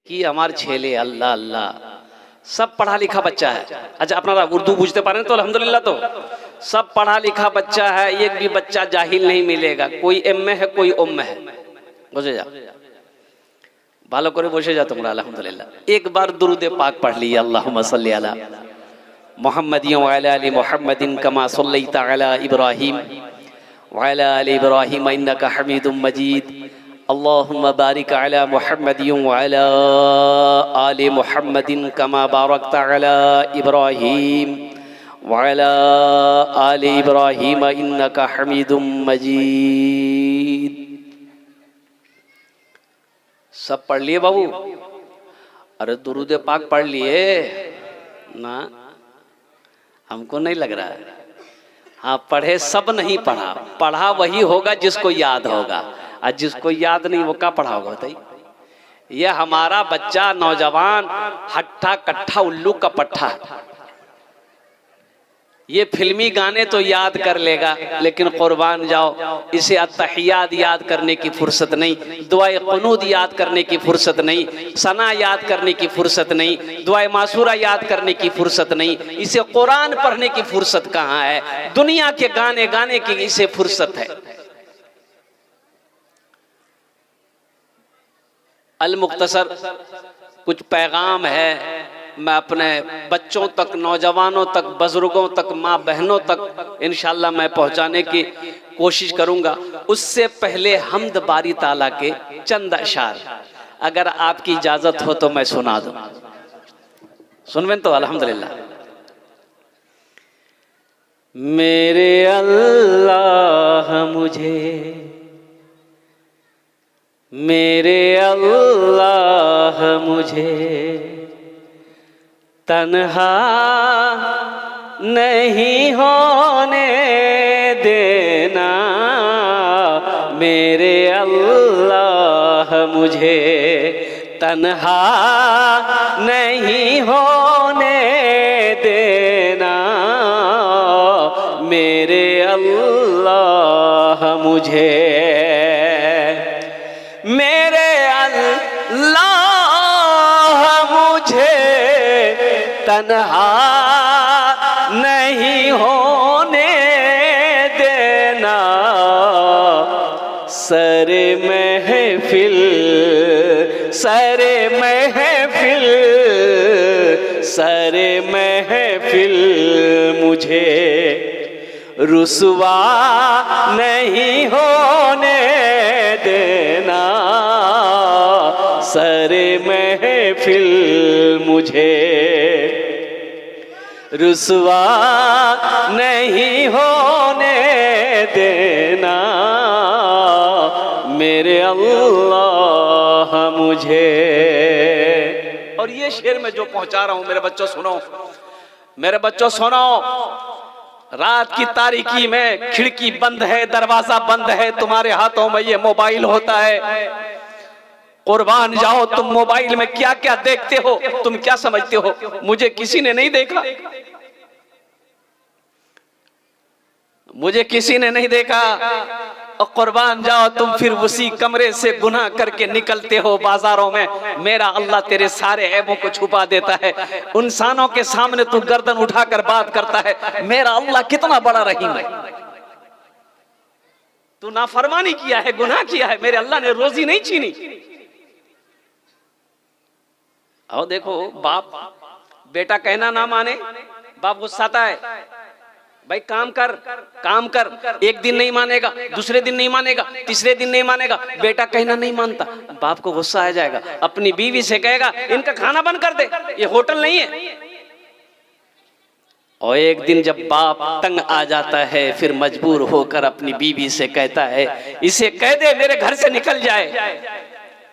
कि हमारे छेले अल्लाह अल्लाह सब पढ़ा लिखा बच्चा है। अच्छा अपना उर्दू बुझते पारे तो अल्हम्दुलिल्लाह, तो सब पढ़ा लिखा बच्चा है, एक भी बच्चा जाहिल नहीं मिलेगा। कोई एम है कोई उम्म है, बुझे जा ভালো করে বসে যা তোমরা। আলহামদুলিল্লাহ एक बार दुरूद पाक पढ़ लिया, अल्लाहुम्मा सल्ली अला मुहम्मदिन व अला आलि मुहम्मदिन कमा सल्लैता अला इब्राहीम व अला आलि इब्राहीम इन्नका हमीदुम मजीद। अल्लाहुम्मा बारिक अला मुहम्मदिन व अला आलि मुहम्मदिन कमा बारकता अला इब्राहीम व अला आलि इब्राहीम इन्नका हमीदुम मजीद। सब पढ़ लिए बाबू? अरे दुरूद पाक पढ़ लिए ना? हमको नहीं लग रहा है। हाँ पढ़े सब नहीं पढ़ा, पढ़ा वही होगा जिसको याद होगा, और जिसको याद नहीं वो क्या पढ़ा होगा बताइए। यह हमारा बच्चा नौजवान हट्ठा कट्ठा उल्लू का पट्ठा है। ये फिल्मी गाने तो याद कर लेगा, लेकिन कुर्बान जाओ इसे अत्तहियात याद करने की फुर्सत नहीं, दुआए क़ुनूत याद करने की फुर्सत नहीं, सना याद करने की फुर्सत नहीं, दुआए मासूरा याद करने की फुर्सत नहीं, इसे कुरान पढ़ने की फुर्सत कहाँ है? दुनिया के गाने गाने की इसे फुर्सत है। अल मुख्तसर कुछ पैगाम है, मैं अपने बच्चों तक, नौजवानों तक, बुजुर्गों तक, माँ बहनों तक इंशाअल्लाह मैं पहुंचाने की कोशिश करूंगा। उससे पहले हम्द बारी ताला के चंद अशार अगर आपकी इजाजत हो तो मैं सुना दूं। सुनवें तो अल्हम्दुलिल्लाह। मेरे अल्लाह मुझे, मेरे अल्लाह मुझे तन्हा नहीं होने देना, मेरे अल्लाह मुझे तन्हा नहीं होने देना, मेरे अल्लाह मुझे, मेरे अल्लाह मुझे तन्हा नहीं होने देना, सरे महफिल, सरे महफिल, सरे महफिल मुझे रुसवा नहीं होने देना, सरे महफिल मुझे रुसवा नहीं होने देना, मेरे अल्लाह मुझे। और ये शेर मैं जो पहुंचा रहा हूं मेरे बच्चों सुनो, मेरे बच्चों सुनो। रात की तारीकी में खिड़की बंद है, दरवाजा बंद है, तुम्हारे हाथों में ये मोबाइल होता है। कुर्बान जाओ तुम मोबाइल में क्या क्या देखते हो, तुम क्या समझते हो मुझे किसी ने नहीं देखा, मुझे किसी ने नहीं देखा। और कुर्बान जाओ तुम फिर उसी कमरे से गुनाह करके निकलते हो बाजारों में। मेरा अल्लाह तेरे सारे ऐबों को छुपा देता है, इंसानों के सामने तू गर्दन उठाकर बात करता है। मेरा अल्लाह कितना बड़ा रहीम है। तू नाफरमानी किया है, गुनाह किया है, मेरे अल्लाह ने रोजी नहीं छीनी। और देखो बाप बेटा कहना ना माने, बाप गुस्साता है, भाई काम कर काम कर। एक दिन नहीं मानेगा, दूसरे दिन नहीं मानेगा, तीसरे दिन नहीं मानेगा, बेटा कहना नहीं मानता, बाप को गुस्सा आ जाएगा, अपनी बीवी से कहेगा इनका खाना बंद कर दे, ये होटल नहीं है। और एक दिन जब बाप तंग आ जाता है फिर मजबूर होकर अपनी बीवी से कहता है इसे कह दे मेरे घर से निकल जाए।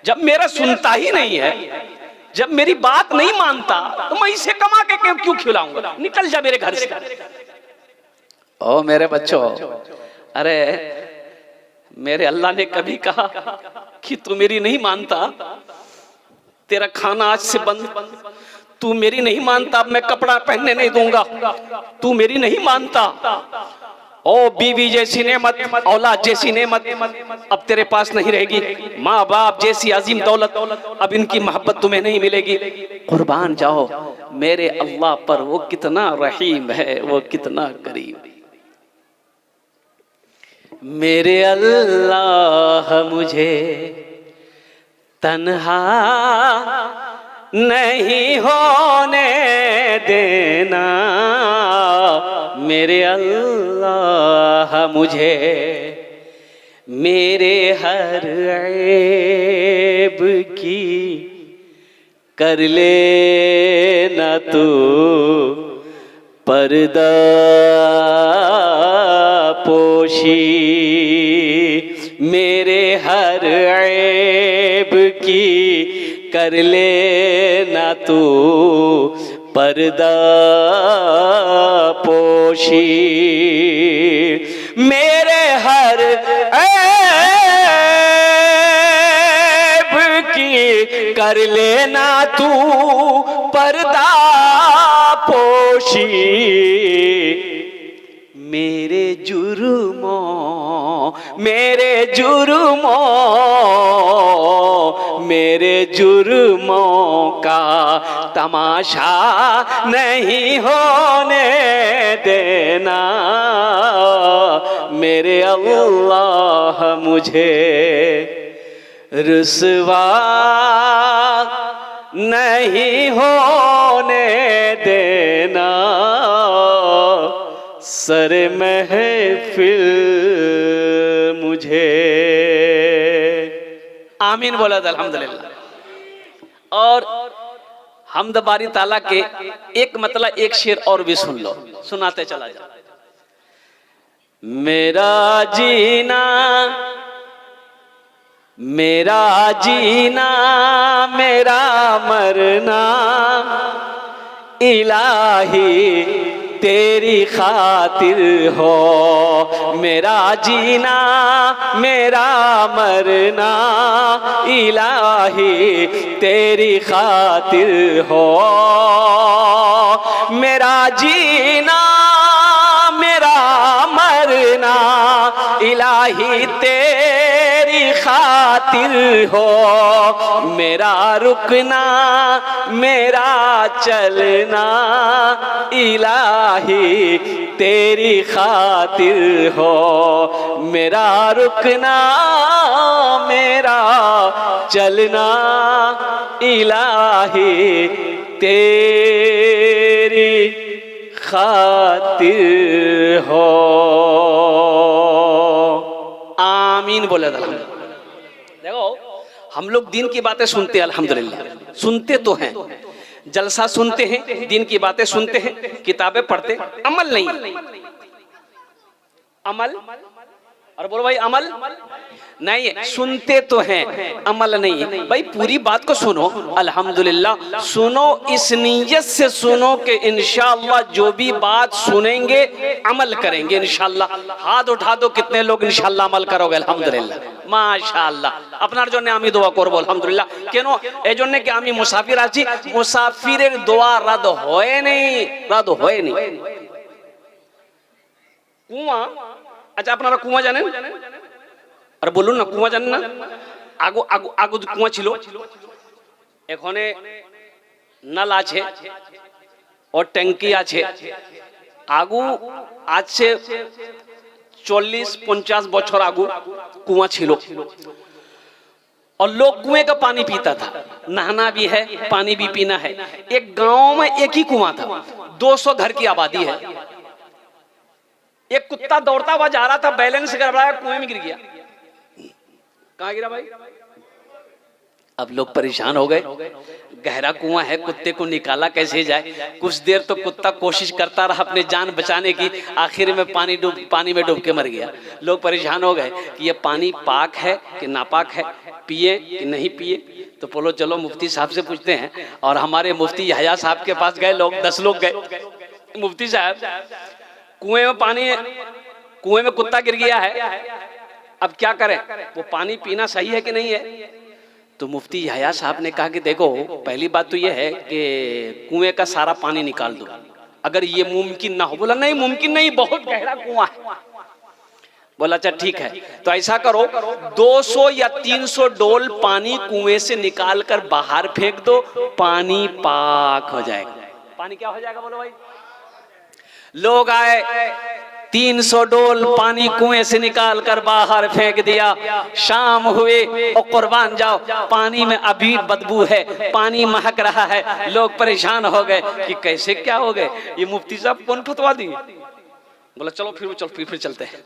जब मेरा सुनता ही नहीं है, जब मेरी बात नहीं मानता तो मैं इसे कमा के क्यों खिलाऊंगा, निकल जा मेरे घर से। ओ मेरे बच्चों, अरे मेरे अल्लाह ने कभी कहा कि तू मेरी नहीं मानता, तेरा खाना आज से बंद, तू मेरी नहीं मानता, मैं कपड़ा पहनने नहीं दूंगा, तू मेरी नहीं मानता, ओ बीवी जैसी नेमत, औलाद जैसी नेमत अब तेरे पास नहीं रहेगी, माँ बाप जैसी अजीम दौलत अब इनकी मोहब्बत तुम्हें नहीं मिलेगी। कुर्बान जाओ मेरे अल्लाह पर, वो कितना रहीम है, वो कितना करीम। मेरे अल्लाह मुझे तन्हा नहीं होने देना, मेरे अल्लाह मुझे मेरे हर ऐब की कर लेना तू पर्दा पोशी, मेरे हर ऐब की कर लेना तू पर्दा पोशी, मेरे हर ऐब की कर लेना तू पर्दा पोशी, मेरे जुर्मों का तमाशा नहीं होने देना, मेरे अल्लाह मुझे रुसवा नहीं होने देना, सर महफिल मुझे। आमीन बोला था अल्हम्दुलिल्लाह। और हमद बारी ताला के एक मतलब एक शेर और भी सुन लो, सुनाते चला जा। मेरा जीना मेरा जीना मेरा मरना इलाही तेरी खातिर हो, मेरा जीना मेरा मरना इलाही तेरी खातिर हो, मेरा जीना मेरा मरना इलाही तेरी खातिर हो, मेरा रुकना मेरा चलना इलाही तेरी खातिर हो, मेरा रुकना मेरा चलना इलाही तेरी खातिर हो। आमीन बोले। देखो हम लोग दीन की बातें सुनते हैं अल्हम्दुलिल्लाह, सुनते तो हैं, जलसा सुनते हैं, दीन की बातें सुनते हैं, किताबें पढ़ते, अमल नहीं। अमल और बोलो भाई अमल नहीं है, सुनते तो हैं अमल नहीं है। भाई पूरी बात को सुनो अल्हम्दुलिल्लाह, सुनो इस नीयत से सुनो कि इंशाअल्लाह जो भी बात सुनेंगे अमल करेंगे इंशाअल्लाह। हाथ उठा दो कितने लोग इंशाअल्लाह अमल करोगे अल्हम्दुलिल्लाह माशाअल्लाह। আপনার জন্য আমি দোয়া করব আলহামদুলিল্লাহ। কেন এই জন্য কি আমি মুসাফির আছি, মুসাফিরের দোয়া রাদ হয়নি। কুয়া, আচ্ছা আপনারা কুয়া জানেন? আর বলুন না কুয়া জানেন না? আগো কুয়া ছিল, এখানে নল আছে और टैंकी আছে। আগু আছে 40-50 বছর আগু कुआं छिलो और लोग कुएं का पानी पीता था, नहाना भी है पानी भी पीना है। एक गांव में एक ही कुआं था, 200 घर की आबादी है। एक कुत्ता दौड़ता हुआ जा रहा था, बैलेंस गड़बड़ाया, कुएं में गिर गया। कहां गिरा भाई? अब लोग परेशान हो गए, गहरा कुआं है, कुत्ते को निकाला कैसे जाए। कुछ देर तो कुत्ता कोशिश करता रहा अपने जान बचाने की, आखिर में पानी में डूब के मर गया। लोग परेशान हो गए कि ये पानी पाक है कि नापाक है, पिए कि नहीं पिए। तो बोलो चलो मुफ्ती साहब से पूछते हैं। और हमारे मुफ्ती यहया साहब के पास गए लोग, 10 लोग गए। मुफ्ती साहब कुएं में पानी, कुएं में कुत्ता गिर गया है, अब क्या करें, वो पानी पीना सही है कि नहीं है? तो मुफ्ती यहया साहब ने कहा कि देखो पहली बात तो ये है कि कुएं का सारा पानी निकाल दो, अगर ये मुमकिन ना हो। बोला नहीं मुमकिन नहीं, बहुत गहरा कुआं है। बोला अच्छा ठीक है, तो ऐसा करो 200 या 300 डोल पानी कुएं से निकाल कर बाहर फेंक दो, पानी पाक हो जाएगा। पानी क्या हो जाएगा बोलो भाई? लोग आए, 300 डोल पानी कुएं से निकाल कर बाहर फेंक दिया। शाम हुए और कुर्बान जाओ, पानी में अभी बदबू है, पानी महक रहा है। लोग परेशान हो गए कि कैसे क्या हो गए, ये मुफ्ती साहब कौन फतवा दिए? बोला चलो फिर चलते हैं।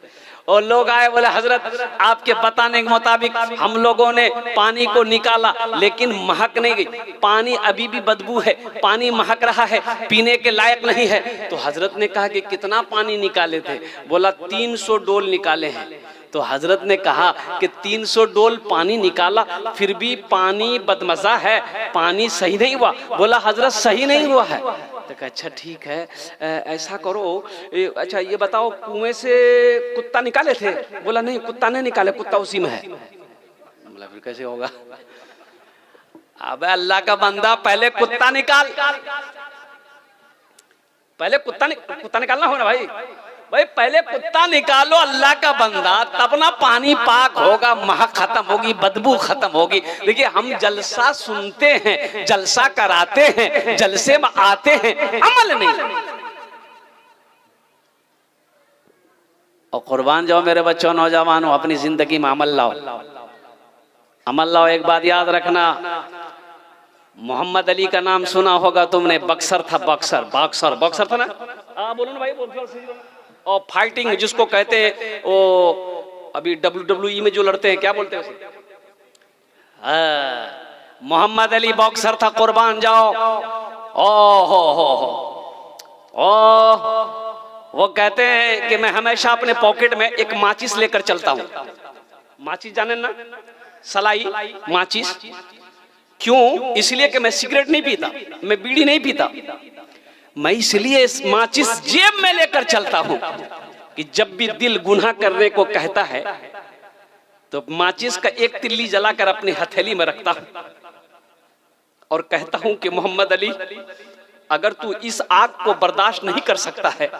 और लोग आए, बोले हजरत आपके बताने के मुताबिक हम लोगों ने पानी को निकाला लेकिन महक नहीं गई, पानी अभी भी बदबू है, पानी महक रहा है, पीने के लायक नहीं है। तो हजरत ने कहा कि कितना पानी निकाले थे? बोला 300 डोल निकाले हैं। तो हजरत ने कहा कि 300 डोल पानी निकाला फिर भी पानी बदमजा है, पानी सही नहीं हुआ। बोला हजरत सही नहीं हुआ है। तो कहा अच्छा ठीक है, ऐसा करो, अच्छा ये बताओ कुएं से कुत्ता निकाले थे? बोला नहीं, कुत्ता नहीं निकाले, कुत्ता उसी में है। बोला फिर कैसे होगा? अबे अल्लाह का बंदा, पहले कुत्ता निकाल, पहले कुत्ता निकालना हो ना भाई, पहले कुत्ता निकालो अल्लाह का बंदा, तब ना पानी पाक होगा, महक खत्म होगी, बदबू खत्म होगी। देखिए हम जलसा सुनते हैं, जलसा कराते हैं, जलसे में आते हैं, अमल नहीं। और कुर्बान जाओ मेरे बच्चों, नौजवानों, अपनी जिंदगी में अमल लाओ, अमल लाओ। एक बात याद रखना, मोहम्मद अली का नाम सुना होगा तुमने, बक्सर था, बक्सर था ना? बोलो ना भाई। और फाइटिंग जिसको कहते हैं, वो अभी WWE में जो लड़ते हैं क्या बोलते हैं उसे? मोहम्मद अली बॉक्सर था, कुर्बान जाओ। वो कहते हैं कि मैं हमेशा अपने पॉकेट में एक माचिस लेकर चलता हूँ। माचिस जाने ना, सलाई माचिस। क्यों? इसलिए कि मैं सिगरेट नहीं पीता, मैं बीड़ी नहीं पीता, मैं इसलिए इस माचिस जेब में लेकर चलता हूं कि जब भी दिल गुनाह करने को कहता है तो माचिस का एक तिल्ली जलाकर अपनी हथेली में रखता हूं और कहता हूं कि मोहम्मद अली, अगर तू इस आग को बर्दाश्त नहीं कर सकता है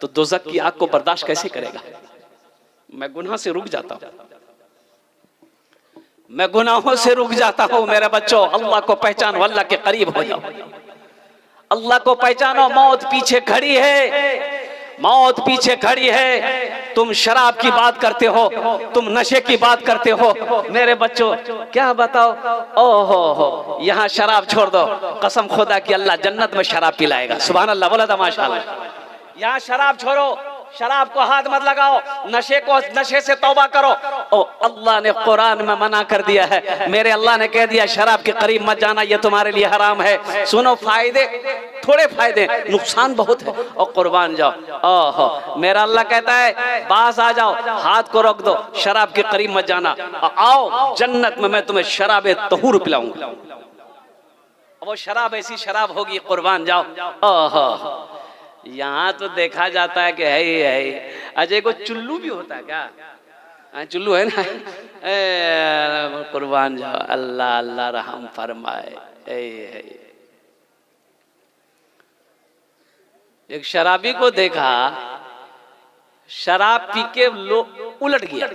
तो दोज़ख की आग को बर्दाश्त कैसे करेगा? मैं गुनाह से रुक जाता हूं, मैं गुनाहों से रुक जाता हूं। मेरे बच्चों, अल्लाह को पहचानो, अल्लाह के करीब हो जाओ, अल्लाह को पहचानो। मौत पीछे खड़ी है, मौत पीछे खड़ी है। तुम शराब की बात करते हो, तुम नशे की बात करते हो। मेरे बच्चों क्या बताओ, ओहो यहाँ शराब छोड़ दो, कसम खुदा की अल्लाह जन्नत में शराब पिलाएगा। सुभान अल्लाह, बोला था माशाअल्लाह। यहाँ शराब छोड़ो, शराब को हाथ मत लगाओ, नशे से तौबा करो। ओ अल्लाह ने कुरान में मना कर दिया है, मेरे अल्लाह ने कह दिया शराब के करीब मत जाना, ये तुम्हारे लिए हराम है। सुनो, फायदे थोड़े, फायदे नुकसान बहुत है। और कुर्बान जाओ, ओहो मेरा अल्लाह कहता है पास आ जाओ, हाथ को रोक दो, शराब के करीब मत जाना, आओ जन्नत में मैं तुम्हें शराब तहूर पिलाऊंगा। वो शराब ऐसी शराब होगी, कुर्बान जाओ। ओहो यहाँ तो देखा जाता है कि है अजय को चुल्लू भी होता है क्या? चुल्लू है ना? कुर्बान जाओ, अल्लाह अल्लाह रहम फरमाए। एक शराबी को देखा, शराब पी के उलट गया।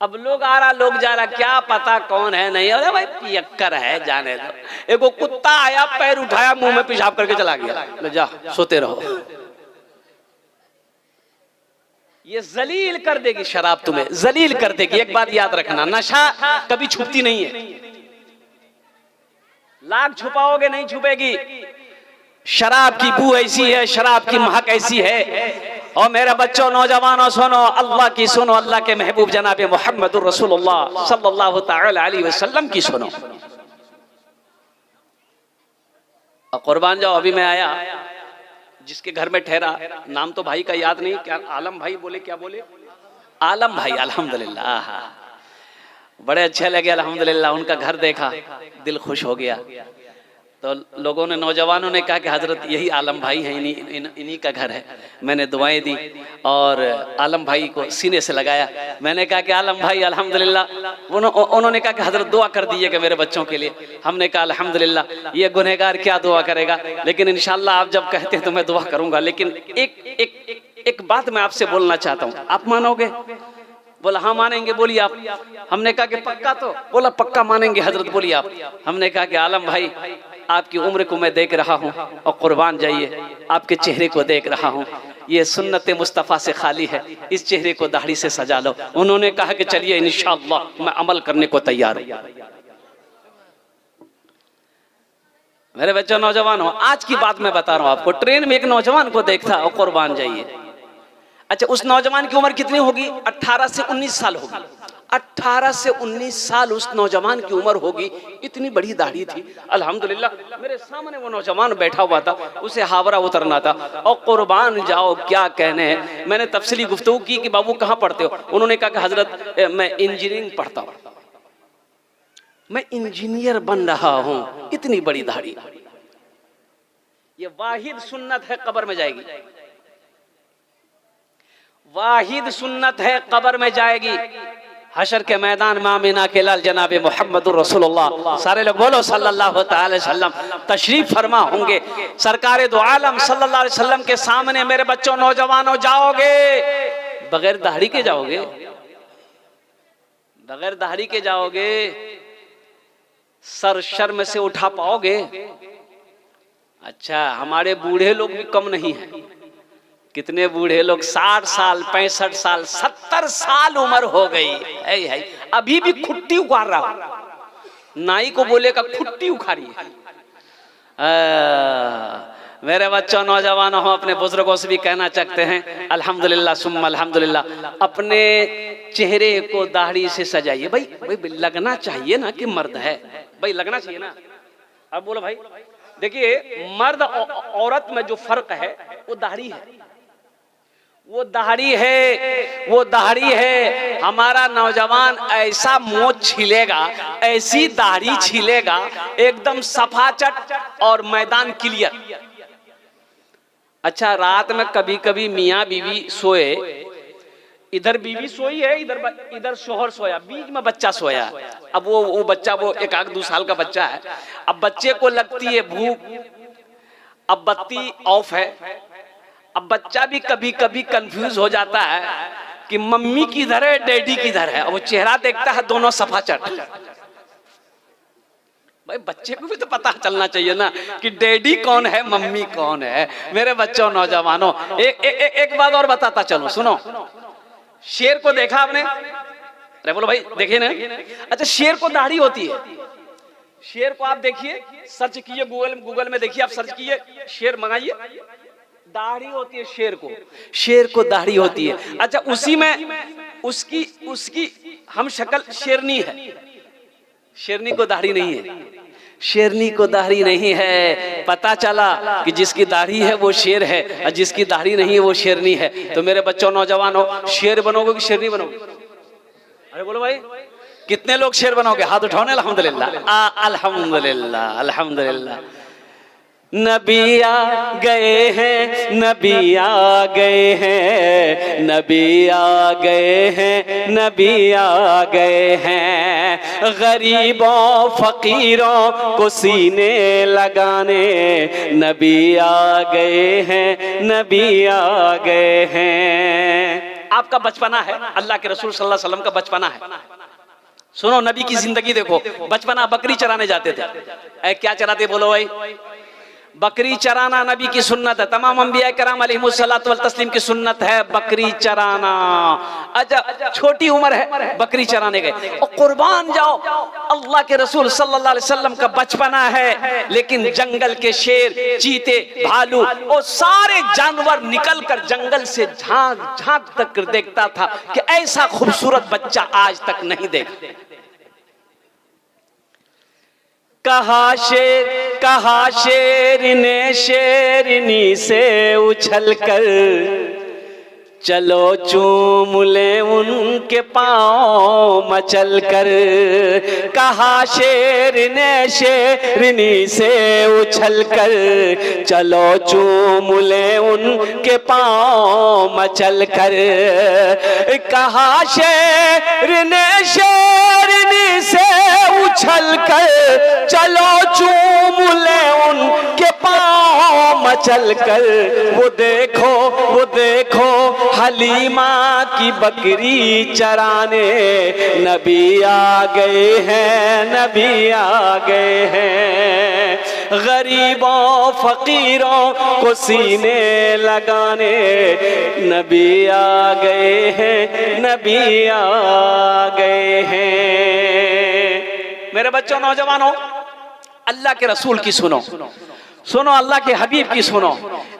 अब लोग आ रहा, लोग जा रहा, क्या पता कौन है, नहीं। अरे भाई पियक्कर है, जाने दो। एक वो कुत्ता आया, पैर उठाया, मुंह में पेशाब करके चला गया, ले जा सोते रहो। ये जलील कर देगी शराब, तुम्हें जलील कर देगी। एक बात याद रखना, नशा कभी छुपती नहीं है, लाख छुपाओगे नहीं छुपेगी। शराब की बू ऐसी है, शराब की महक ऐसी है। और मेरे बच्चों, नौजवानों सुनो, अल्लाह की सुनो, अल्लाह के महबूब जनाब मुहम्मदुर रसूलुल्लाह सल्लल्लाहु तआला अलैहि वसल्लम की सुनो। और कुर्बान जाओ, अभी मैं आया, जिसके घर में ठहरा, नाम तो भाई का याद नहीं, क्या आलम भाई बोले, क्या बोले? आलम भाई, अल्हम्दुलिल्लाह, बड़े अच्छे लगे अल्हम्दुलिल्लाह। उनका घर देखा, दिल खुश हो गया। तो लोगों ने, नौजवानों ने कहा कि हजरत यही आलम भाई हैं, इन्हीं का घर है। मैंने दुआएं दी और आलम भाई को सीने से लगाया। मैंने कहा कि आलम भाई अल्हम्दुलिल्लाह। उन्होंने कहा कि हजरत दुआ कर दीजिएगा मेरे बच्चों के लिए। हमने कहा अल्हम्दुलिल्लाह, ये गुनहगार क्या दुआ करेगा, लेकिन इंशाल्लाह आप जब कहते हैं तो मैं दुआ करूंगा। लेकिन एक एक बात मैं आपसे बोलना चाहता हूँ, आप मानोगे? बोला हाँ मानेंगे। बोलिए आप। हमने कहा कि पक्का? तो बोला पक्का मानेंगे हजरत, बोलिए आप। हमने कहा कि आलम भाई, आपकी उम्र को मैं देख रहा हूँ और कुर्बान जाइए, आपके चेहरे को देख रहा हूँ, ये सुन्नत मुस्तफ़ा से खाली है, इस चेहरे को दाढ़ी से सजा लो। उन्होंने कहा कि चलिए इंशाअल्लाह मैं अमल करने को तैयार हूँ। मेरे बच्चों, नौजवानों, आज की बात मैं बता रहा हूँ आपको। ट्रेन में एक नौजवान को देखता और कुर्बान जाइए। अच्छा, उस नौजवान की उम्र कितनी होगी? 18 से 19 साल होगी। 18 से 19 साल उस नौजवान की उम्र होगी। इतनी बड़ी दाढ़ी थी, अल्हम्दुलिल्लाह। मेरे सामने वो नौजवान बैठा हुआ था, उसे हावरा उतरना था। और कुर्बान जाओ, क्या कहने हैं। मैंने तफसीली गुफ्तगू की कि बाबू कहाँ पढ़ते हो? उन्होंने कहा कि हजरत मैं इंजीनियरिंग पढ़ता हूँ, मैं इंजीनियर बन रहा हूँ। इतनी बड़ी दाढ़ी। ये वाहिद सुन्नत है, कब्र में जाएगी। वाहिद सुन्नत है, कब्र में जाएगी। हशर के मैदान में आमिना के लाल जनाब मोहम्मदुर रसूलुल्लाह, सारे लोग बोलो सल्लल्लाहु अलैहि वसल्लम, तशरीफ फरमा होंगे। सरकारे दो आलम सल्लल्लाहु अलैहि वसल्लम के सामने मेरे बच्चों, नौजवानों, जाओगे बगैर दाढ़ी के जाओगे? बगैर दाढ़ी के जाओगे? सर शर्म से उठा पाओगे? अच्छा, हमारे बूढ़े लोग भी कम नहीं हैं। कितने बूढ़े लोग 60 साल, 65 साल, 70 साल उम्र हो गई है, अभी भी खुट्टी उखाड़ रहा। नाई को बोलेगा खुट्टी उखाड़ी है। मेरे बच्चों, नौजवानों, हम अपने बुजुर्गों से भी कहना चाहते हैं, अल्हम्दुलिल्लाह सुम्मा अल्हम्दुलिल्लाह, अपने चेहरे को दाढ़ी से सजाइए। भाई लगना चाहिए ना कि मर्द है, भाई लगना चाहिए ना। अब बोलो भाई, देखिए मर्द औरत में जो फर्क है वो दाढ़ी है, वो दाढ़ी है, वो दाढ़ी है। हमारा नौजवान ऐसा मोछ छीलेगा, ऐसी दाढ़ी छीलेगा, एकदम सफाचट और मैदान क्लियर। अच्छा, रात में कभी कभी मियाँ बीवी सोए, इधर बीवी सोई है, इधर शोहर सोया, बीच में बच्चा सोया। अब वो बच्चा, वो 1-2 साल का बच्चा है। अब बच्चे को लगती है भूख, अब बत्ती ऑफ है। अब बच्चा भी कभी कभी कंफ्यूज हो जाता है कि मम्मी किधर है, डैडी किधर है। वो चेहरा देखता है, दोनों सफाचट। भाई बच्चे को भी तो पता चलना चाहिए ना कि डैडी कौन है, मम्मी कौन है। मेरे बच्चों, नौजवानों, एक बात और बताता चलो, सुनो। शेर को देखा आपने? अरे बोलो भाई, देखिए ना। अच्छा, शेर को दाढ़ी होती है। शेर को आप देखिए, सर्च कीजिए गूगल में, देखिए आप सर्च कीजिए, शेर मंगाइए, दाढ़ी होती है शेर को। शेर को दाढ़ी होती है। अच्छा, उसी में उसकी हम शक्ल शेरनी है। शेरनी को दाढ़ी नहीं है, शेरनी को दाढ़ी नहीं है। पता चला कि जिसकी दाढ़ी है वो शेर है और जिसकी दाढ़ी नहीं है वो शेरनी है। तो मेरे बच्चों, नौजवानों, शेर बनोगे कि शेरनी बनोगे? अरे बोलो भाई, कितने लोग शेर बनोगे? हाथ उठाओ। अल्हम्दुलिल्लाह, अल्हम्दुलिल्लाह, अल्हम्दुलिल्लाह। नबी आ गए हैं, नबी आ गए हैं, नबी आ गए हैं, नबी आ गए हैं। गरीबों फकीरों को सीने लगाने नबी आ गए हैं, नबी आ गए हैं। आपका बचपना है, अल्लाह के रसूल सल्लल्लाहु अलैहि वसल्लम का बचपना है। सुनो, नबी की जिंदगी देखो। बचपना, बकरी चराने जाते थे। क्या चराते बोलो भाई? बकरी चराना नबी की सुन्नत है। तमाम अंबिया कराम अलैहिमुस्सलातु वल तस्लीम की सुन्नत है बकरी चराना। अच्छा, छोटी उम्र है, बकरी चराने गए और कुर्बान जाओ। अल्लाह के रसूल सल्लल्लाहु अलैहि वसल्लम का बचपना है, लेकिन जंगल के शेर, चीते, भालू और सारे जानवर निकल कर जंगल से झांक झांक तक देखता था कि ऐसा खूबसूरत बच्चा आज तक नहीं देखा। कहा शेर ने शेरनी से उछल कर, चलो चूम ले उनके पाँव मचल कर। कहा शेर ने शेरनी से उछल कर, चलो चूम ले उनके पाँव मचल कर। कहा शेर ने शेरनी से उछल कर, चलो चूम ले उनके पाँव चल कर वो देखो हलीमा की बकरी चराने, नबी आ गए हैं, नबी आ गए हैं, गरीबों फकीरों को सीने लगाने, नबी आ गए हैं, नबी आ गए हैं। मेरे बच्चों, नौजवानों, अल्लाह के रसूल की सुनो, अल्लाह के हबीब की सुनो,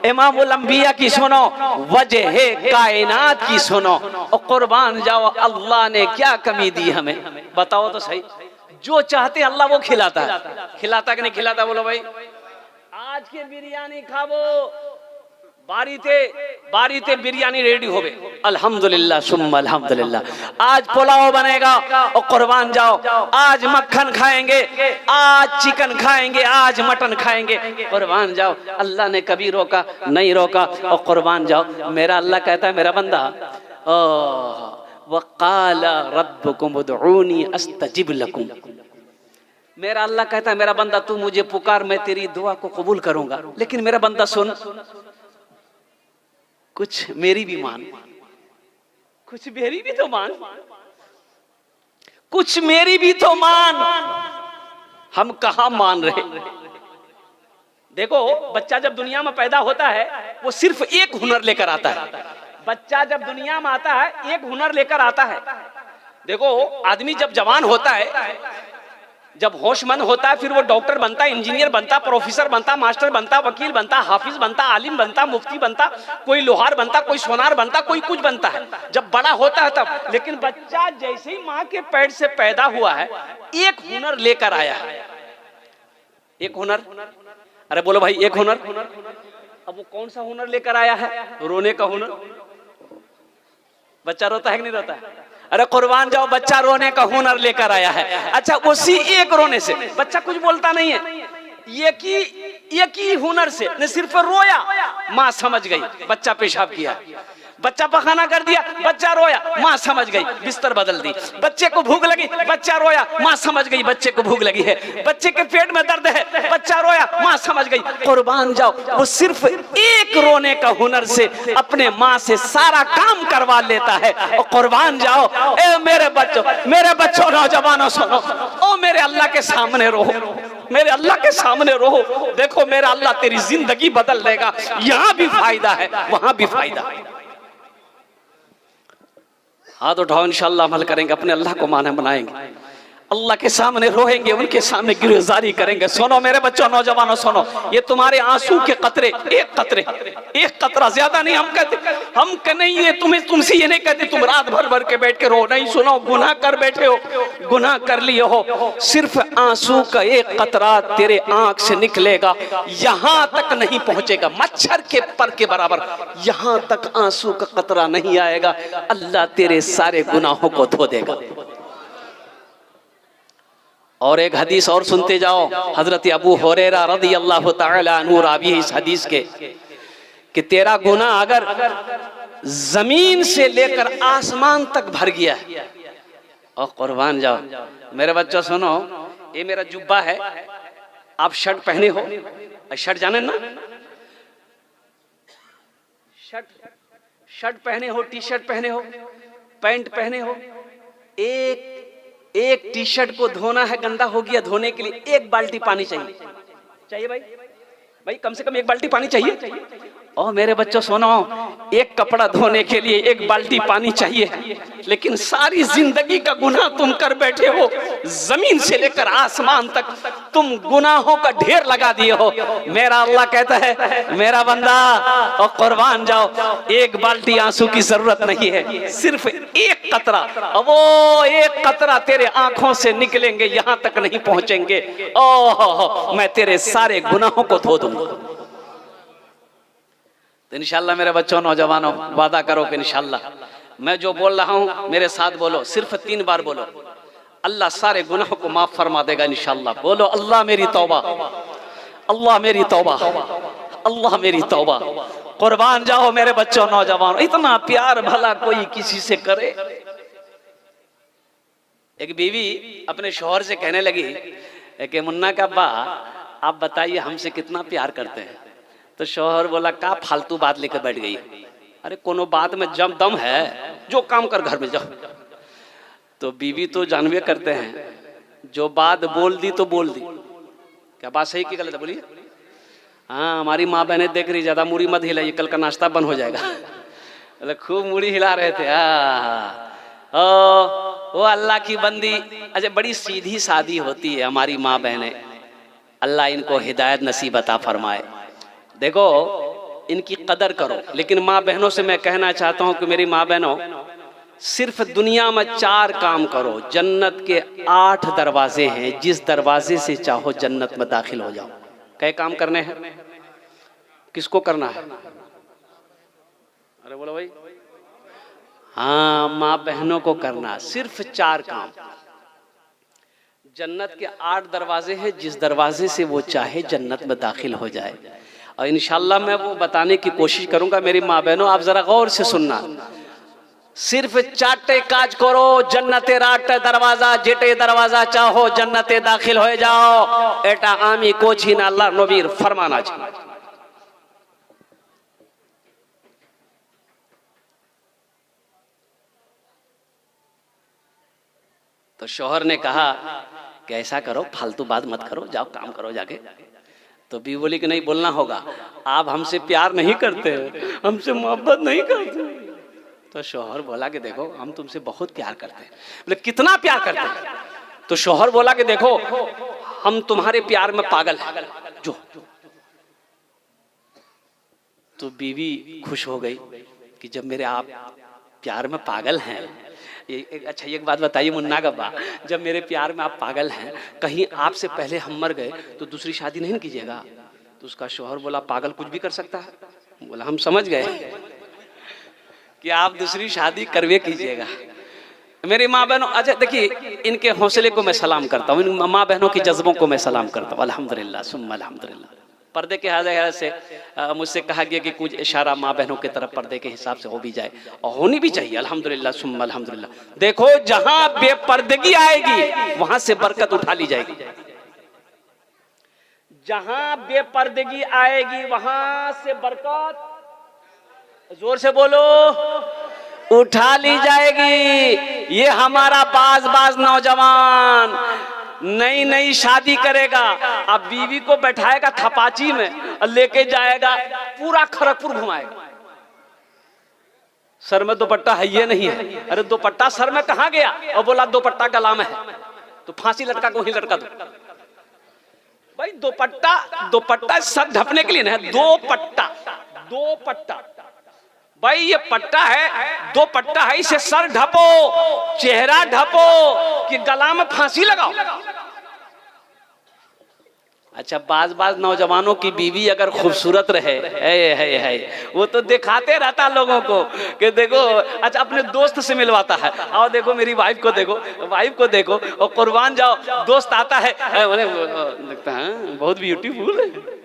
इमामुल अंबिया की सुनो, वजह कायनात की सुनो, और कुर्बान जाओ अल्लाह ने क्या कमी दी हमें, बताओ तो सही। जो चाहते अल्लाह वो खिलाता है, खिलाता कि नहीं खिलाता? बोलो भाई। आज के बिरयानी खाबो, बारीते बिरयानी रेडी हो गए, अल्हम्दुलिल्लाह सुम्मा अल्हम्दुलिल्लाह। आज पुलाव बनेगा और कुर्बान जाओ, आज मक्खन खाएंगे, आज चिकन खाएंगे, आज मटन खाएंगे, कुर्बान जाओ। अल्लाह ने कभी रोका नहीं, रोका, और कुर्बान जाओ। मेरा अल्लाह कहता है, मेरा बंदा, वक़ाल रब्बुकुम उदऊनी अस्तजिब लकुम। मेरा अल्लाह कहता है, मेरा बंदा तू मुझे पुकार, मैं तेरी दुआ को कबूल करूंगा। लेकिन मेरा बंदा सुन, कुछ मेरी भी मान, कुछ मेरी भी तो मान, कुछ मेरी भी तो मान। हम कहां मान रहे? देखो, बच्चा जब दुनिया में पैदा होता है वो सिर्फ एक हुनर लेकर आता है। बच्चा जब दुनिया में आता है एक हुनर लेकर आता है। देखो, आदमी जब जवान होता है, जब होशमंद होता है, फिर वो डॉक्टर बनता, इंजीनियर बनता, प्रोफेसर बनता, मास्टर बनता, वकील बनता, हाफिज बनता, आलिम बनता, मुफ्ती बनता, कोई लोहार बनता, कोई सोनार बनता, कोई कुछ बनता है जब बड़ा होता है तब। लेकिन बच्चा जैसे ही माँ के पेट से पैदा हुआ है एक हुनर लेकर आया है। एक हुनर, अरे बोलो भाई, एक हुनर। अब वो कौन सा हुनर लेकर आया है? रोने का हुनर। बच्चा रोता है कि नहीं रोता? अरे कुर्बान जाओ, बच्चा रोने का हुनर लेकर आया है। अच्छा, उसी एक रोने से बच्चा कुछ बोलता नहीं है, एक ही हुनर से न सिर्फ रोया, माँ समझ गई, बच्चा पेशाब किया, बच्चा पखाना कर दिया, बच्चा रोया, माँ समझ गई, बिस्तर बदल दी, बच्चे को भूख लगी, बच्चा रोया, माँ समझ गई बच्चे को भूख लगी है, बच्चे के पेट में दर्द है, बच्चा रोया, माँ समझ गई। कुर्बान जाओ, वो सिर्फ एक रोने का हुनर से अपने माँ से सारा काम करवा लेता है। और कुर्बान जाओ, ए मेरे बच्चों, नौजवानों सुनो, ओ मेरे अल्लाह के सामने रहो, मेरे अल्लाह के सामने रहो। देखो, मेरा अल्लाह तेरी जिंदगी बदल देगा। यहाँ भी फायदा है, वहां भी फायदा है। हाथ उठाओ, इंशाअल्लाह अमल करेंगे, अपने अल्लाह को माना बनाएंगे, अल्लाह के सामने रोएंगे, उनके सामने गिरफ्तारी करेंगे। सुनो मेरे बच्चों, नौजवानों सुनो, ये तुम्हारे आंसू के कतरे, एक कतरा, ज्यादा नहीं। हम नहीं, ये तुमसे ये नहीं कहते तुम रात भर के बैठ के रो, नहीं। सुनो, गुनाह कर बैठे हो, गुनाह कर लिए हो, सिर्फ आंसू का एक कतरा तेरे आंख से निकलेगा, यहां तक नहीं पहुंचेगा, मच्छर के पर के बराबर, यहां तक आंसू का कतरा नहीं आएगा। अल्लाह तेरे सारे गुनाहों को धो देगा। और एक हदीस और सुनते जाओ, हजरत अबू हुरैरा रज़ियल्लाहु तआला अन्हु रावी इस हदीस के, कि तेरा गुनाह अगर जमीन से लेकर आसमान तक भर गया है, और कुर्बान जाओ मेरे बच्चों सुनो, ये मेरा जुब्बा है, आप शर्ट पहने हो, शर्ट जाने ना, शर्ट पहने हो, टी शर्ट पहने हो, पैंट पहने हो, एक टी शर्ट को धोना है, गंदा हो गया, धोने के लिए एक बाल्टी पानी चाहिए भाई, कम से कम एक बाल्टी पानी चाहिए। और मेरे बच्चों सुनो, एक कपड़ा धोने के लिए एक बाल्टी पानी चाहिए, लेकिन सारी जिंदगी का गुनाह तुम कर बैठे हो, जमीन से लेकर आसमान तक तुम गुनाहों का ढेर लगा दिए हो। मेरा अल्लाह कहता है, मेरा बंदा, और कुर्बान जाओ, एक बाल्टी आंसू की जरूरत नहीं है, सिर्फ एक कतरा, वो एक कतरा तेरे आंखों से निकलेंगे, यहां तक नहीं पहुंचेंगे, ओह मैं तेरे सारे गुनाहों को धो दूंगा। तो इंशाल्लाह मेरे बच्चों, नौजवानों, वादा करो कि इंशाल्लाह मैं जो बोल रहा हूं मेरे साथ बोलो, सिर्फ 3 बार बोलो, अल्लाह सारे गुनाहों को माफ फरमा देगा इंशाल्लाह। बोलो, अल्लाह मेरी तौबा, अल्लाह मेरी तौबा, अल्लाह मेरी तौबा। कुर्बान जाओ मेरे बच्चों, नौजवानों, इतना प्यार भला कोई किसी से करे। एक बीवी अपने शौहर से कहने लगी कि मुन्ना का अब्बा, आप बताइए हमसे कितना प्यार करते हैं। तो शौहर बोला का फालतू बात लेकर बैठ गई, अरे कोनो बात में जम दम है, जो काम कर घर में जाओ। तो बीवी तो जानवे करते हैं, जो बात बोल दी तो बोल दी। क्या बात सही की गलत है बोलिए? हाँ, हमारी माँ बहनें देख रही, ज्यादा मूड़ी मत हिलाइए, कल का नाश्ता बंद हो जाएगा। मतलब खूब मूड़ी हिला रहे थे। ओ अल्लाह की बंदी, अच्छा बड़ी सीधी सादी होती है हमारी माँ बहनें, अल्लाह इनको हिदायत नसीब अता फरमाए। देखो इनकी कदर करो। लेकिन माँ बहनों से मैं कहना चाहता हूँ कि मेरी माँ बहनों, सिर्फ दुनिया में 4 काम करो। जन्नत के 8 दरवाजे हैं, जिस दरवाजे से चाहो जन्नत में दाखिल हो जाओ। कई काम करने हैं, किसको करना है? अरे बोलो भाई। हाँ, माँ बहनों को करना, सिर्फ 4 काम। जन्नत के 8 दरवाजे हैं, जिस दरवाजे से वो चाहे जन्नत में दाखिल हो जाए। और इंशाल्लाह मैं वो बताने की कोशिश करूंगा। मेरी माँ बहनों आप जरा गौर से सुनना, सिर्फ 4 काज करो, जन्नते 8 दरवाजा, जेटे दरवाजा चाहो जन्नते दाखिल हो जाओ। एटा आमी कोची ना अल्लाह नबीर फरमाना चाहिए। तो शौहर ने कहा कि ऐसा करो, फालतू बात मत करो, जाओ काम करो जाके। तो बीवी बोली कि नहीं, बोलना होगा, आप हमसे प्यार नहीं करते, हमसे मोहब्बत नहीं करते। तो शौहर बोला कि देखो हम तुमसे बहुत प्यार करते हैं। बोले कितना प्यार करते हैं? तो शौहर बोला कि देखो हम तुम्हारे प्यार में पागल हैं, जो। तो बीवी खुश हो गई कि जब मेरे आप प्यार में पागल हैं। अच्छा एक बात बताइए मुन्ना गब्बा, जब मेरे प्यार में आप पागल हैं, कहीं आपसे पहले हम मर गए तो दूसरी शादी नहीं कीजिएगा? तो उसका शौहर बोला पागल कुछ भी कर सकता है। बोला हम समझ गए कि आप दूसरी शादी करवे कीजिएगा। मेरी माँ बहनों, अच्छा देखिए इनके हौसले को मैं सलाम करता हूँ, इन माँ बहनों के जज्बों को मैं सलाम करता हूँ। अल्हम्दुलिल्लाह सुम्मा अल्हम्दुलिल्लाह। पर्दे के हवाले से मुझसे कहा गया कि कुछ इशारा माँ बहनों की तरफ पर्दे के हिसाब से हो भी जाए, और होनी भी चाहिए। अल्हम्दुलिल्लाह सुम्मा अल्हम्दुलिल्लाह। देखो जहां बेपर्दगी आएगी वहां से बरकत उठा ली जाएगी। जहां बेपर्दगी आएगी वहां से बरकत, जोर से बोलो, उठा ली जाएगी। ये हमारा बाज नौजवान नई नई शादी करेगा, अब बीवी को बैठाएगा थपाची में और लेके जाएगा पूरा खड़गपुर घुमाएगा। सर में दुपट्टा है ये नहीं है, अरे दुपट्टा सर में कहां गया? और बोला दुपट्टा गला में है, तो फांसी लटका को ही लटका दो। भाई दुपट्टा सर ढकने के लिए ना है, दो पट्टा भाई ये पट्टा है, 2 पट्टा है, इसे सर ढपो, चेहरा ढपो कि गला में फांसी लगाओ। अच्छा बाज नौजवानों की बीवी अगर खूबसूरत रहे, है वो तो दिखाते रहता लोगों को कि देखो। अच्छा अपने दोस्त से मिलवाता है, आओ देखो मेरी वाइफ को देखो, और कुर्बान जाओ दोस्त आता है, लगता है बहुत ब्यूटीफुल है।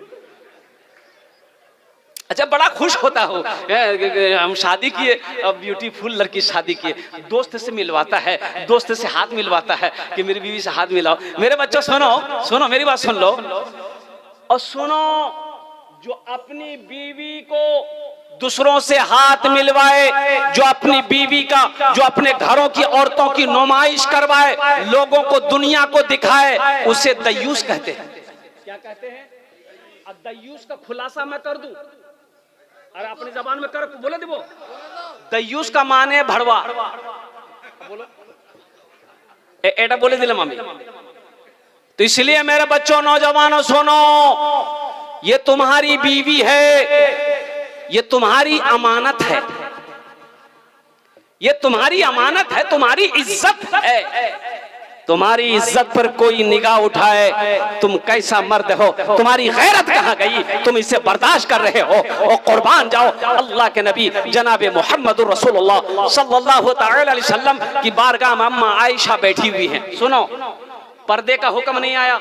अच्छा बड़ा खुश होता हो, हम शादी किए, अब ब्यूटीफुल लड़की शादी किए, दोस्त से मिलवाता है, दोस्त से हाथ मिलवाता है कि मेरी बीवी से हाथ मिलाओ। मेरे बच्चों सुनो मेरी बात सुन लो, और सुनो जो अपनी बीवी को दूसरों से हाथ मिलवाए, जो अपनी बीवी का, जो अपने घरों की औरतों की नुमाइश करवाए, लोगों को दुनिया को दिखाए, उसे दयूस कहते हैं। क्या कहते हैं? अब दयूस का खुलासा मैं कर दूं, अरे अपनी जबान में कर बोले दे। वो दयूस का माने भड़वा, बोलो एटा बोले दिले मम्मी। तो इसलिए मेरे बच्चों नौजवानों सुनो, ये तुम्हारी बीवी है, ये तुम्हारी अमानत है, ये तुम्हारी अमानत है, तुम्हारी इज्जत है। तुम्हारी इज्जत पर कोई निगाह उठाए, तुम कैसा मर्द हो, तुम्हारी गैरत कहाँ गई, तुम इसे बर्दाश्त कर रहे हो? और कुर्बान जाओ, अल्लाह के नबी जनाब मोहम्मद रसूलुल्लाह सल्लल्लाहु अलैहि वसल्लम की बारगाह में अम्मा आयशा बैठी हुई हैं। सुनो पर्दे का हुक्म नहीं आया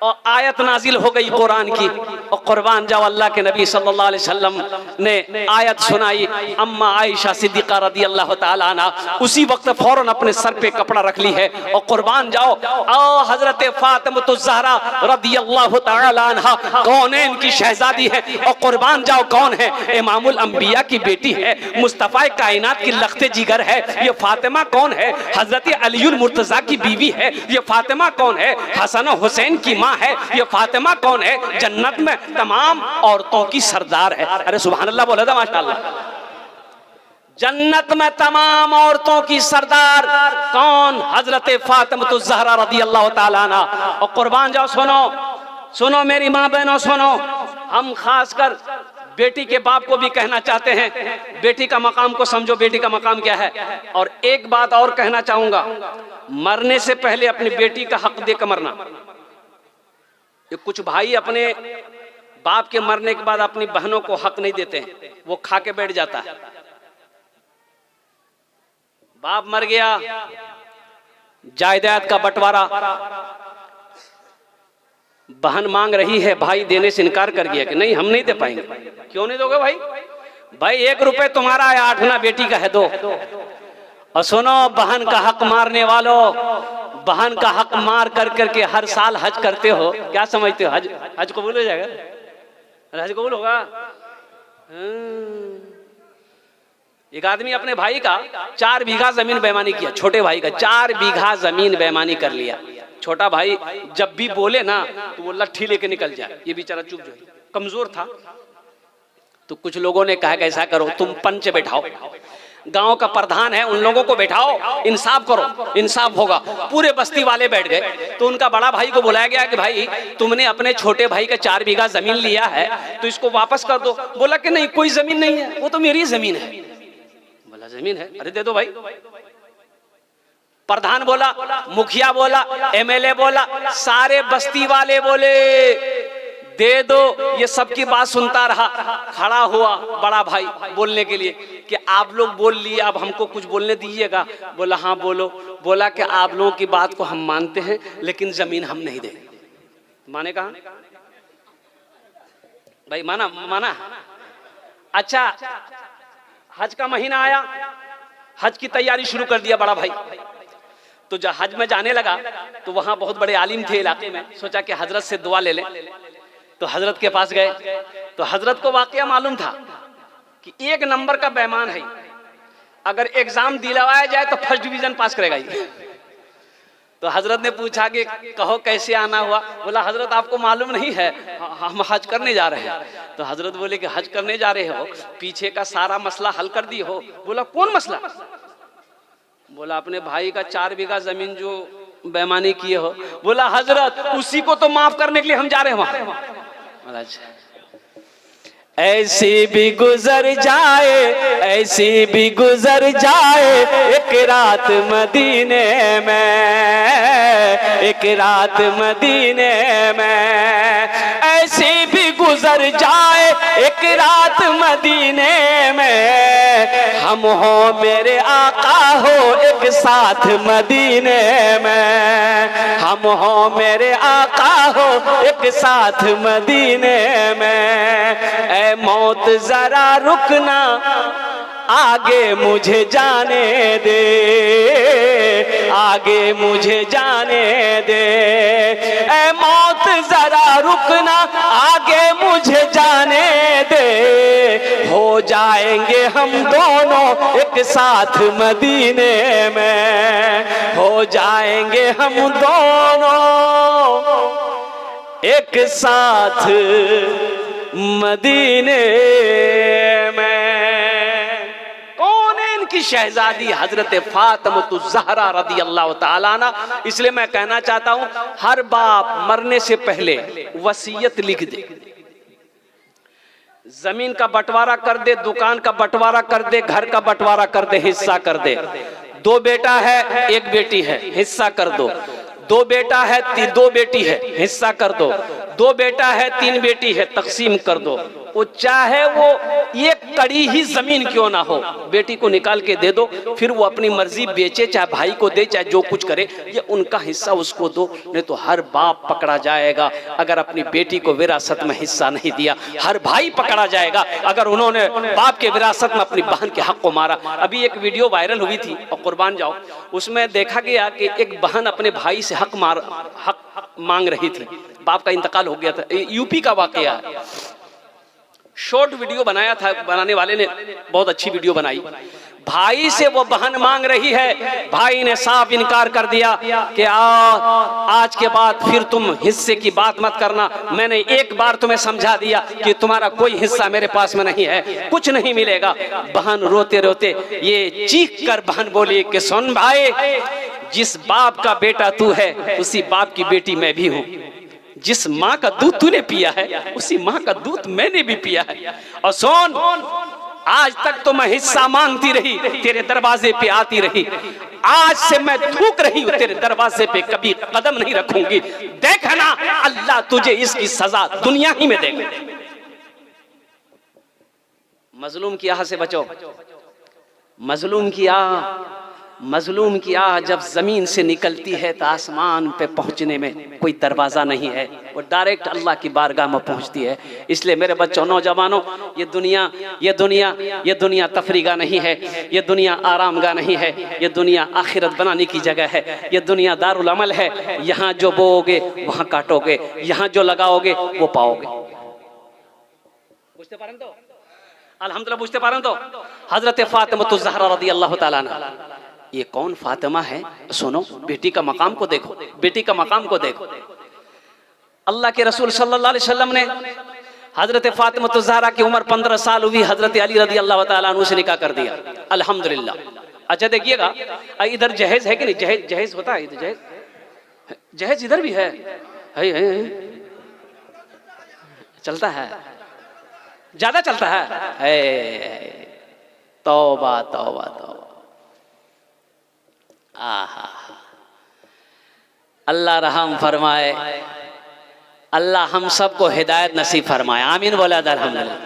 और आयत नाजिल हो गई कुरान की, और कुर्बान जाओ अल्लाह के नबी सल्लल्लाहु अलैहि वसल्लम ने आयत सुनाई, अम्मा आयशा सिद्दीक़ा रदी अल्लाह ताला अन्हा उसी वक्त फौरन अपने सर पे कपड़ा रख ली है और कुर्बान जाओ हजरत फातिमा ज़हरा रदी अल्लाह ताला अन्हा कौनैन की शहजादी है और कुर्बान जाओ कौन है, इमामुल अंबिया की बेटी है, मुस्तफा कायनात की लख्ते जिगर है। ये फातिमा कौन है, हजरत अलीउल मुर्तजा की बीवी है। ये फातिमा कौन है, हसन और हुसैन की माँ है। ये फातिमा कौन है, जन्नत में तमाम औरतों की सरदार है। अरे सुभान अल्लाह बोला था माशाअल्लाह। जन्नत में तमाम औरतों की सरदार कौन, हजरत फातिमा ज़हरा रदी अल्लाह ताला अन्हा। और कुर्बान जाओ सुनो सुनो मेरी माँ बहनों सुनो, हम खासकर बेटी के बाप को भी कहना चाहते हैं, बेटी का मकाम को समझो, बेटी का मकाम क्या है। और एक बात और कहना चाहूंगा, मरने से पहले अपनी बेटी का हक देकर मरना। ये कुछ भाई अपने बाप के मरने के बाद अपनी बहनों को हक नहीं देते हैं, वो खा के बैठ जाता है। बाप मर गया, जायदाद का बंटवारा, बहन मांग रही है, भाई देने से इनकार कर गया कि नहीं हम नहीं दे पाएंगे। क्यों नहीं दोगे भाई? भाई 1 रुपए तुम्हारा है, 8 आना बेटी का है, दो। और सुनो बहन का हक मारने वालों, बहन का हक मार कर करके हर साल हज करते हो, क्या समझते हो हज कबूल हो जाएगा? हज कबूल होगा? एक आदमी अपने भाई का 4 बीघा जमीन बेईमानी किया, छोटे भाई का 4 बीघा जमीन बेईमानी कर लिया। छोटा भाई जब भी बोले ना तो वो लट्ठी लेके निकल जाए, ये बेचारा चुप जो कमजोर था। तो कुछ लोगों ने कहा कि ऐसा करो, तुम पंच बैठाओ, गांव का प्रधान है, उन लोगों को बैठाओ, इंसाफ करो, इंसाफ होगा। पूरे बस्ती वाले बैठ गए। तो उनका बड़ा भाई को बुलाया गया कि भाई तुमने अपने छोटे भाई का 4 बीघा जमीन लिया है तो इसको वापस कर दो। बोला कि नहीं कोई जमीन नहीं है, वो तो मेरी जमीन है। बोला जमीन है, अरे दे दो भाई। प्रधान बोला, मुखिया बोला, एमएलए बोला, सारे बस्ती वाले बोले दे दो। ये सबकी बात सुनता रहा, खड़ा हुआ बड़ा भाई बोलने के लिए कि आप लोग बोल लिए, अब हमको कुछ बोलने दीजिएगा। बोला हाँ बोलो। बोला कि आप लोगों की बात को हम मानते हैं लेकिन जमीन हम नहीं देंगे। माने कहा भाई? माना माना। अच्छा हज का महीना आया, हज की तैयारी शुरू कर दिया बड़ा भाई। तो जब हज में जाने लगा तो वहां बहुत बड़े आलिम थे इलाके में, सोचा कि हजरत से दुआ ले लें। तो हजरत के पास गए तो हजरत को वाकया मालूम था कि 1 नंबर का बेईमान है, अगर एग्जाम दिलवाया जाए तो फर्स्ट डिवीजन पास करेगा ही। तो हजरत ने पूछा कि कहो कैसे आना हुआ? बोला हजरत आपको मालूम नहीं है, हम हज करने जा रहे हैं। तो हजरत बोले कि हज करने जा रहे हो, पीछे का सारा मसला हल कर दी हो? बोला कौन मसला? बोला अपने भाई का 4 बीघा जमीन जो बेईमानी किए हो। बोला हजरत उसी को तो माफ करने के लिए हम जा रहे हैं वहां। अच्छा ऐसी भी गुजर जाए, ऐसी भी गुजर जाए एक रात मदीने में, एक रात मदीने में, ऐसी भी गुजर जाए एक रात मदीने में, हम हो मेरे आका हो एक साथ मदीने में, हम हो मेरे आका हो एक साथ मदीने में। ऐ मौत जरा रुकना, आगे मुझे जाने दे, आगे मुझे जाने दे। ऐ मौत जरा रुकना, आगे मुझे जाने दे, हो जाएंगे हम दोनों एक साथ मदीने में, हो जाएंगे हम दोनों एक साथ मदीने में। कौन है इनकी शहजादी? हजरत फातिमा ज़हरा रदी अल्लाह ताला अन्हा। इसलिए मैं कहना चाहता हूं हर बाप मरने से पहले वसीयत लिख दे, जमीन का बंटवारा कर दे, दुकान का बंटवारा कर दे, घर का बंटवारा कर दे, हिस्सा कर दे। 2 बेटा है 1 बेटी है, हिस्सा कर दो। 2 बेटा है 2 बेटी है, हिस्सा कर दो। 2 बेटा है 3 बेटी है, तकसीम कर दो। वो चाहे वो एक कड़ी ही जमीन क्यों ना हो, बेटी को निकाल के दे दो, फिर वो अपनी मर्जी बेचे, चाहे भाई को दे, चाहे जो कुछ करे, ये उनका हिस्सा उसको दो। नहीं तो हर बाप पकड़ा जाएगा अगर अपनी बेटी को विरासत में हिस्सा नहीं दिया। हर भाई पकड़ा जाएगा अगर उन्होंने बाप के विरासत में अपनी बहन के हक को मारा। अभी एक वीडियो वायरल हुई थी और कुर्बान जाओ, उसमें देखा गया कि एक बहन अपने भाई से हक मांग रही थी, बाप का इंतकाल हो गया था। यूपी का वाकया है, शॉर्ट वीडियो बनाया था, बनाने वाले ने बहुत अच्छी वीडियो बनाई। भाई से वो बहन मांग रही है, भाई ने साफ इनकार कर दिया कि आज के बाद फिर तुम हिस्से की बात मत करना। मैंने एक बार तुम्हें समझा दिया कि तुम्हारा कोई हिस्सा मेरे पास में नहीं है, कुछ नहीं मिलेगा। बहन रोते रोते ये चीख कर बहन बोली कि सुन भाई, जिस बाप का बेटा तू है उसी बाप की बेटी मैं भी हूँ। जिस माँ का दूध तूने पिया है उसी माँ का दूध मैंने भी पिया है। और सुन, आज तक तो मैं हिस्सा मांगती रही, तेरे दरवाजे पे आती रही, आज से मैं थूक रही हूँ तेरे दरवाजे पे कभी कदम नहीं रखूंगी। देखना अल्लाह तुझे इसकी सजा दुनिया ही में देगा। मजलूम की आह से बचो, मजलूम की आह जब जमीन से निकलती है तो आसमान पे पहुंचने में कोई दरवाजा नहीं है, वो डायरेक्ट अल्लाह की बारगाह में पहुंचती है। इसलिए मेरे बच्चों, नौजवानों, ये दुनिया तफरीगा नहीं है, ये दुनिया आरामगाह नहीं है, ये दुनिया आखिरत बनाने की जगह है, ये दुनिया दारुल अमल है। यहाँ जो बोओगे वहां काटोगे, यहाँ जो लगाओगे वो पाओगे। बुझते पारें तो अल्हम्दुलिल्लाह, बुझते पारें तो हजरत फातिमा ज़हरा रज़ी अल्लाह ताला अन्हा, ये कौन फातिमा है? सुनो, बेटी का मकाम को देखो, बेटी का मकाम को देखो। अल्लाह के रसूल सल्लल्लाहु अलैहि वसल्लम ने हजरत फातिमा ज़हरा की उम्र 15 साल हुई, हजरत अली रज़ी अल्लाह ताला अन्हु से निकाह कर दिया। अल्हम्दुलिल्लाह। अच्छा देखिएगा, इधर जहेज है कि नहीं? जहेज होता है, जहेज इधर भी है, चलता है, ज्यादा चलता है। तौबा तौबा तौबा। आहा, अल्लाह रहम फरमाए, अल्लाह हम सबको हिदायत नसीब फरमाए, आमीन बोला अल्हम्दुलिल्लाह।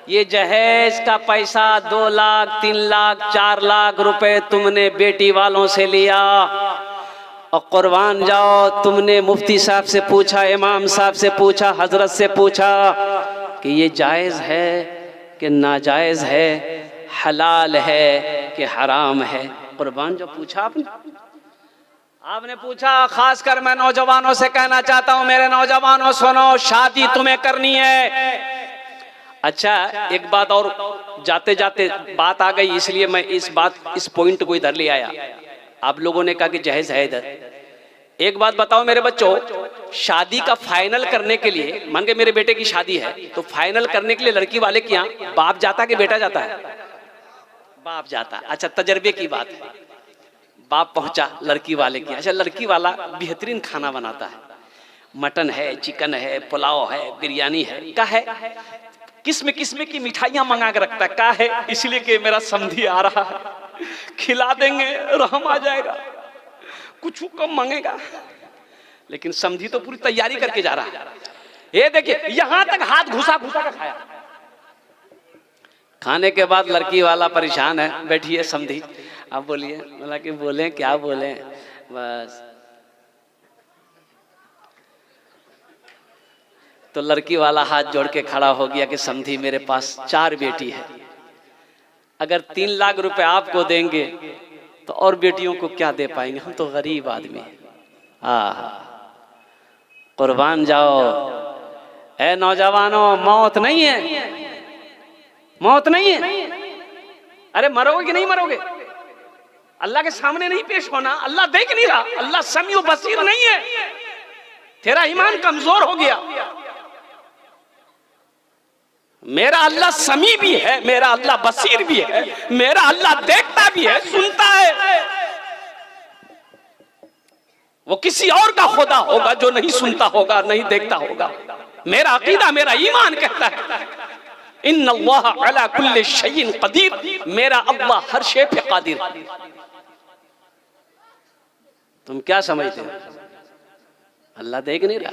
ये जहेज का पैसा 2 लाख 3 लाख 4 लाख रुपए तुमने बेटी वालों से लिया, और कुर्बान जाओ, तुमने मुफ्ती साहब से पूछा, इमाम साहब से पूछा, हजरत से पूछा कि ये जायज है कि नाजायज है, हलाल है कि हराम है? कुर्बान जो पूछा आपने पूछा। खासकर मैं नौजवानों से कहना चाहता हूं, मेरे नौजवानों सुनो, शादी तुम्हें करनी है। अच्छा, एक बात और, जाते जाते बात आ गई इसलिए मैं इस पॉइंट को इधर ले आया। आप लोगों ने कहा कि जहेज है इधर। एक बात बताओ मेरे बच्चों, शादी का फाइनल करने के लिए, मान के मेरे बेटे की शादी है, तो फाइनल करने के लिए लड़की वाले के यहाँ बाप जाता कि बेटा जाता है? बाप जाता। अच्छा, तजर्बे की बात है, बाप पहुंचा लड़की वाले की। अच्छा, लड़की वाला बेहतरीन खाना बनाता है, मटन है, चिकन है, पुलाव है, बिरयानी है, का है, किस्म की मिठाइयां मंगा के रखता है, का है, इसलिए कि मेरा समधी आ रहा है, खिला देंगे, रहम आ जाएगा, कुछ कम मांगेगा। लेकिन समधी तो पूरी तैयारी करके जा रहा है। ये देखिए, यहां तक हाथ घुसा कर खाया। खाने के बाद लड़की वाला परेशान है, बैठिए समधी, आप बोलिए। बोला कि बोले, क्या बोले? बस तो लड़की वाला हाथ जोड़ के खड़ा हो गया कि समधी, मेरे पास 4 बेटी है, अगर 3 लाख रुपए आपको देंगे तो और बेटियों को क्या दे पाएंगे, हम तो गरीब आदमी हैं। कुर्बान जाओ। ए नौजवानों, मौत नहीं है, मौत नहीं है। अरे मरोगे कि नहीं मरोगे? अल्लाह के सामने नहीं पेश होना, अल्लाह देख नहीं रहा, अल्लाह समीउ बसीर नहीं है। तेरा ईमान कमजोर हो गया। मेरा अल्लाह समी भी है, मेरा अल्लाह बसीर भी है, मेरा अल्लाह देखता भी है, सुनता है। वो किसी और का खुदा होगा जो नहीं सुनता होगा, नहीं देखता होगा। मेरा अकीदा, मेरा ईमान कहता है इन्नल्लाह अला कुल्लि शैइन कदीर, मेरा अल्लाह हर शे पे कादिर। तुम क्या समझते हो? अल्लाह देख नहीं रहा?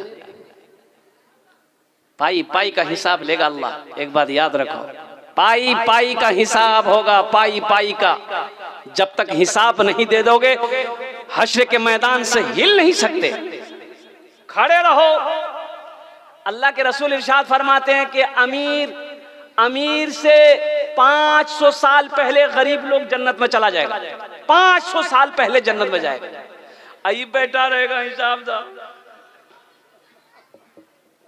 पाई पाई का हिसाब लेगा अल्लाह। एक बात याद रखो, पाई पाई का हिसाब होगा, पाई पाई का। जब तक हिसाब नहीं दे दोगे हश्र के मैदान से हिल नहीं सकते, खड़े रहो। अल्लाह के रसूल इरशाद फरमाते हैं कि अमीर से 500 साल पहले गरीब लोग जन्नत में चला जाएगा, 500 साल पहले जन्नत में जाएगा। आई बैठा रहेगा हिसाब दा,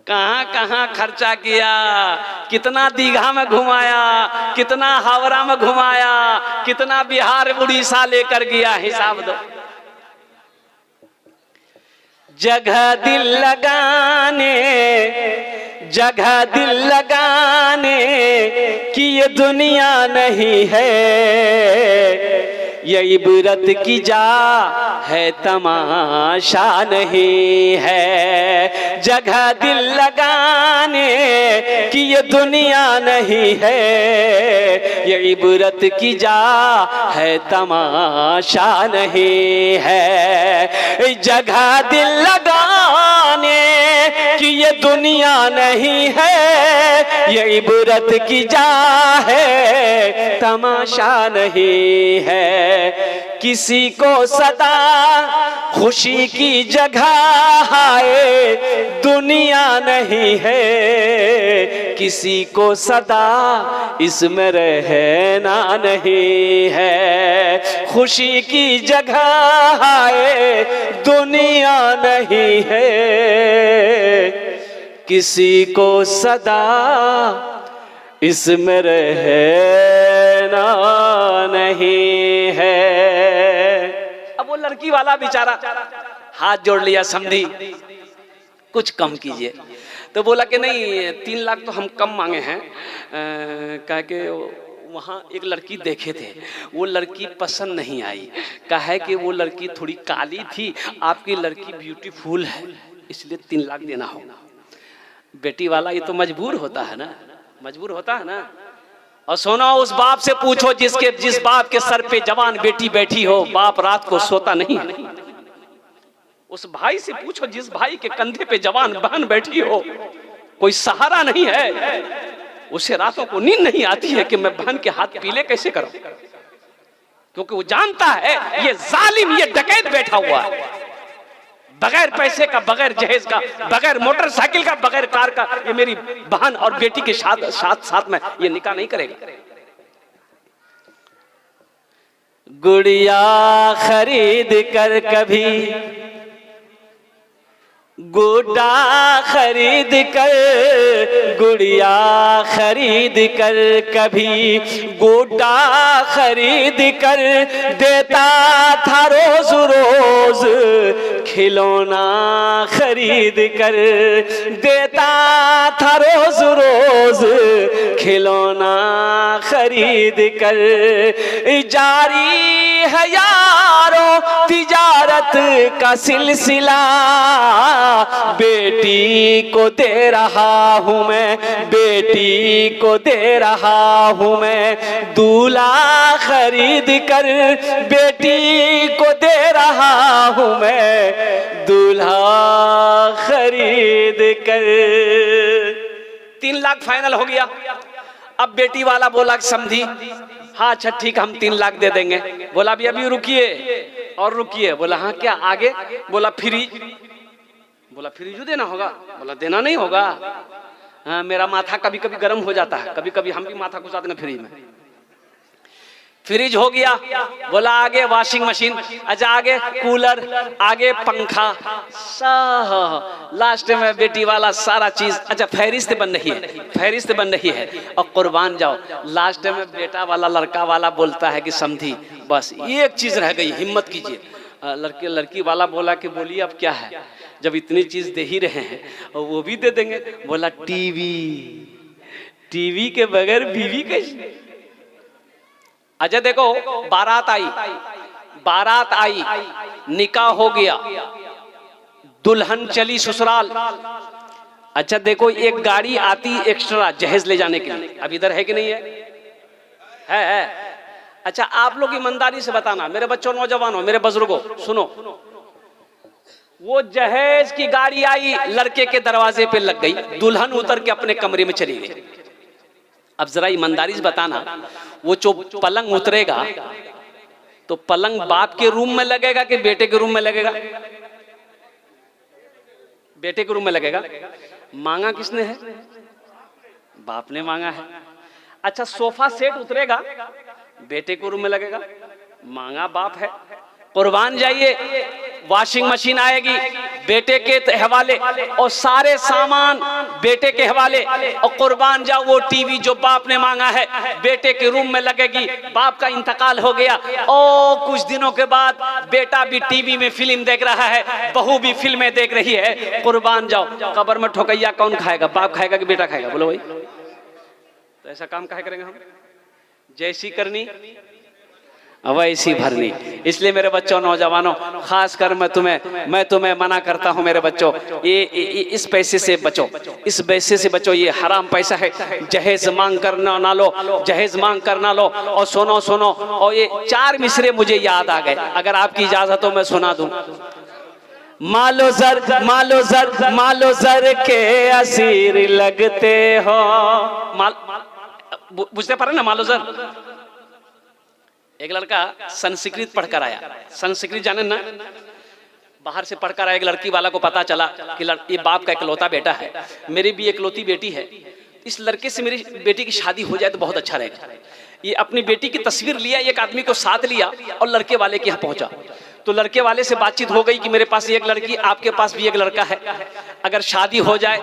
कहां कहां खर्चा किया, कितना दीघा में घुमाया, कितना हावड़ा में घुमाया, कितना बिहार उड़ीसा लेकर गया, हिसाब दो। जगह दिल लगाने, जगह दिल लगाने की ये दुनिया नहीं है, ये इबरत की जा है तमाशा नहीं है। जगह दिल लगाने की ये दुनिया नहीं है, ये इबरत की जा है तमाशा नहीं है। जगह दिल लगाने की ये दुनिया नहीं है, ये इबरत की जा है तमाशा नहीं है। किसी को सदा खुशी की जगह है दुनिया नहीं है, किसी को सदा इसमें रहना नहीं है। खुशी की जगह है दुनिया नहीं है, किसी को सदा इसमें रहना नहीं है। अब वो लड़की वाला बेचारा हाथ जोड़ लिया, समझी कुछ कम कीजिए। तो बोला कि नहीं 3 लाख तो हम कम मांगे हैं, कहा कि वहाँ एक लड़की देखे थे, वो लड़की पसंद नहीं आई। कहा है कि वो लड़की थोड़ी काली थी, आपकी लड़की ब्यूटीफुल है, इसलिए 3 लाख देना होगा। बेटी वाला ये तो मजबूर होता है ना, मजबूर होता है ना। और सोना उस बाप से पूछो जिस बाप के सर पे जवान बेटी बैठी हो, बाप रात को सोता नहीं है। उस भाई से पूछो जिस भाई के कंधे पे जवान बहन बैठी हो, कोई सहारा नहीं है, उसे रातों को नींद नहीं आती है कि मैं बहन के हाथ पीले कैसे करूं, क्योंकि वो जानता है ये जालिम, ये डकैत बैठा हुआ है, बगैर पैसे का, बगैर जहेज का, बगैर मोटरसाइकिल का, बगैर कार का, ये मेरी बहन और बेटी के साथ में ये निकाह नहीं करेगा। गुड़िया खरीद कर कभी, गुड्डा खरीद कर, गुड़िया खरीद कर कभी, गुड्डा खरीद कर देता था रोज रोज, खिलौना खरीद कर देता था रोज रोज, खिलौना खरीद कर। जारी है यारों तिजारत का सिलसिला, बेटी को दे रहा हूँ मैं, बेटी को दे रहा हूँ मैं, दूल्हा खरीद कर बेटी को दे रहा हूँ मैं, दूल्हा खरीद कर। 3 लाख फाइनल हो गया। अब बेटी वाला बोला समझी, हाँ अच्छा ठीक हम 3 लाख दे देंगे। बोला अभी रुकिए और रुकिए। बोला हाँ क्या आगे? बोला फ्रिज। बोला फ्रिज देना होगा? बोला देना नहीं होगा, हाँ मेरा माथा कभी कभी गर्म हो जाता है, कभी कभी हम भी माथा घुसाते हैं फ्रिज में। फ्रिज हो गया। बोला आगे वॉशिंग मशीन, अच्छा आगे कूलर, आगे पंखा, लास्ट में बेटी वाला सारा चीज। अच्छा फहरिस्त बन रही है, फहरिस्त बन रही है और कुर्बान जाओ। लास्ट में बेटा वाला लड़का वाला बोलता है कि समझी बस एक चीज रह गई, हिम्मत कीजिए। लड़की वाला बोला कि बोलिए अब क्या है, जब इतनी चीज दे ही रहे हैं और वो भी दे देंगे। बोला टीवी, टीवी के बगैर बीवी कैसे? अच्छा देखो बारात आई, बारात आई, निकाह हो गया, दुल्हन चली ससुराल। अच्छा देखो एक गाड़ी आती एक्स्ट्रा जहेज ले जाने के लिए, अब इधर है कि नहीं है? है। अच्छा आप लोग ईमानदारी से बताना, मेरे बच्चों नौजवानों, मेरे बुजुर्गों सुनो, वो जहेज की गाड़ी आई, लड़के के दरवाजे पे लग गई, दुल्हन उतर के अपने कमरे में चली गई। अब जरा ईमानदारी से बताना, वो जो पलंग उतरेगा तो पलंग बाप के रूम में लगेगा कि बेटे के रूम में लगेगा? बेटे के रूम में लगेगा। मांगा किसने है? बाप ने मांगा है। अच्छा, सोफा सेट उतरेगा, बेटे के रूम में लगेगा, मांगा बाप है। कुर्बान जाइए, वॉशिंग मशीन आएगी बेटे के हवाले और सारे सामान बेटे के हवाले, और कुर्बान जाओ वो टीवी जो बाप ने मांगा है बेटे के रूम में लगेगी। बाप का इंतकाल हो गया और कुछ दिनों के बाद बेटा भी टीवी में फिल्म देख रहा है, बहू भी फिल्में देख रही है। कुर्बान जाओ, कब्र में ठोकैया कौन खाएगा? बाप खाएगा कि बेटा खाएगा? बोलो भाई। तो ऐसा काम काहे करेंगे हम? जैसी करनी वैसी भरनी। इसलिए मेरे बच्चों, नौजवानों, खासकर मैं तुम्हें मना करता हूं मेरे बच्चों, ये इस पैसे से बचो, इस पैसे से बचो। ये हराम पैसा है। जहेज मांग कर ना लो, जहेज मांग कर ना लो। और सुनो, और ये 4 मिसरे मुझे याद आ गए, अगर आपकी इजाजत हो मैं सुना दूं। मालो जर, मालो जर, मालो जर के असीर लगते हो। बुझते पारे ना? मालो जर। एक लड़का संस्कृत पढ़कर आया, संस्कृत जाने ना, बाहर से पढ़कर आया। एक लड़की वाला को पता चला कि ये बाप का इकलौता बेटा है, मेरी भी इकलौती बेटी है, इस लड़के से मेरी बेटी की शादी हो जाए तो बहुत अच्छा रहेगा। ये अपनी बेटी की तस्वीर लिया, एक आदमी को साथ लिया और लड़के वाले के यहाँ पहुंचा। तो लड़के वाले से बातचीत हो गई कि मेरे पास एक लड़की, आपके पास भी एक लड़का है, अगर शादी हो जाए,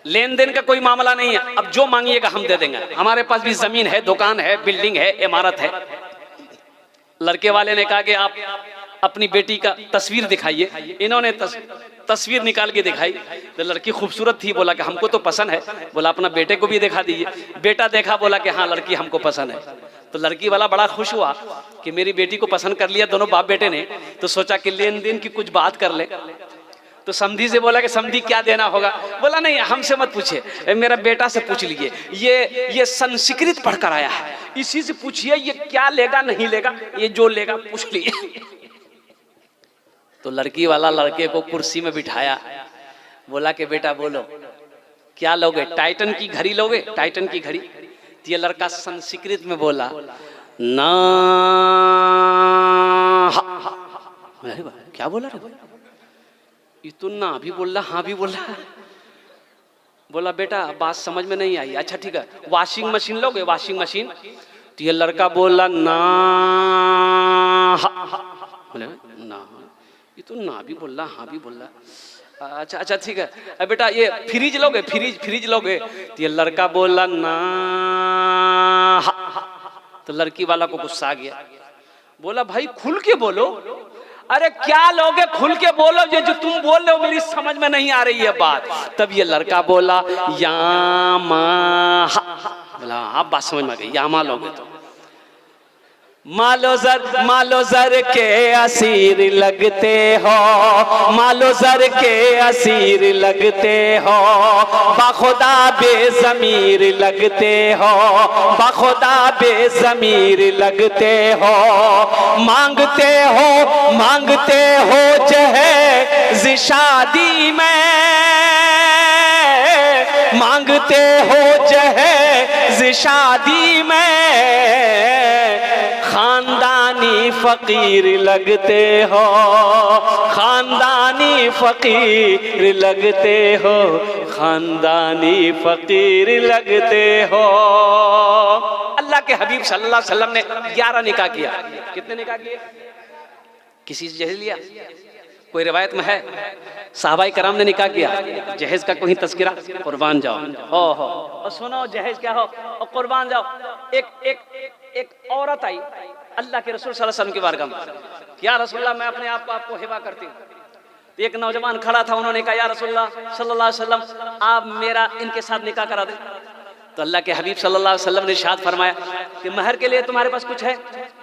लेन देन का कोई मामला नहीं है, अब जो मांगिएगा हम दे देंगे, हमारे पास भी जमीन है, दुकान है, बिल्डिंग है, इमारत है। लड़के वाले ने कहा कि आप अपनी बेटी का तस्वीर दिखाइए। इन्होंने तस्वीर निकाल के दिखाई तो लड़की खूबसूरत थी। बोला कि हमको तो पसंद है। बोला अपना बेटे को भी दिखा दीजिए। बेटा देखा, बोला कि हाँ लड़की हमको पसंद है। तो लड़की वाला बड़ा खुश हुआ कि मेरी बेटी को पसंद कर लिया दोनों बाप बेटे ने। तो सोचा कि लेन देन की कुछ बात कर ले। तो समधी से बोला कि समधी क्या देना होगा? बोला नहीं हमसे मत पूछिए, मेरा बेटा से पूछ लीजिए, ये संस्कृत पढ़कर आया है, इसी से पूछिए ये क्या लेगा नहीं लेगा, ये जो लेगा पूछ लीजिए। तो लड़की वाला लड़के को कुर्सी में बिठाया, बोला कि बेटा बोलो क्या लोगे? टाइटन की घड़ी लोगे? टाइटन की घड़ी? तो ये लड़का संस्कृत में बोला ना। क्या बोला रे? तो ना भी बोल रहा, हाँ भी बोल रहा। बोला बेटा बात समझ में नहीं आई। अच्छा ठीक है, वॉशिंग मशीन लोगे? Washing machine? तो ये लड़का बोला ना। बोले ना, ये तो ना भी बोल रहा, हाँ भी बोल रहा। अच्छा ठीक है बेटा ये फ्रिज लोगे? फ्रिज लोगे? तो ये लड़का बोला ना। तो लड़की वाला को गुस्सा आ गया, बोला भाई खुल के बोलो। अरे क्या लोगे? खुल के बोलो, जो तुम बोल रहे हो मेरी समझ में नहीं आ रही है बात। तब ये लड़का बोला यामा। बोला आप बात समझ में आ गई, यामा लोगे तो। मालो जर के असीर लगते हो, मालो जर के असीर लगते हो, बाखुदा बेज़मीर लगते हो, बाखुदा बेज़मीर लगते हो। मांगते हो जहेज़ शादी में, मांगते हो जहेज़ शादी में, खानदानी फकीर लगते हो, खानदानी फकीर लगते हो, खानदानी फकीर लगते हो। अल्लाह के हबीब सल्लल्लाहु अलैहि वसल्लम ने 11 निकाह किया। कितने निकाह किए? किसी से जहेज लिया? कोई रिवायत में है साहबाई कराम ने निकाह किया? जहेज का कोई तस्करा? कुर्बान जाओ। ओहो, और सुनो जहेज क्या हो और कुर्बान जाओ। एक औरत आई अल्लाह के रसूल सल्लल्लाहु अलैहि वसल्लम की बारगाह में, या रसूलल्लाह मैं अपने आप को आपको हिबा करती हूँ। एक नौजवान खड़ा था, उन्होंने कहा या रसूलल्लाह सल्लल्लाहु अलैहि वसल्लम आप मेरा इनके साथ निकाह करा दें। तो अल्लाह के हबीब सल्लल्लाहु अलैहि वसल्लम ने इरशाद फरमाया कि महर के लिए तुम्हारे पास कुछ है?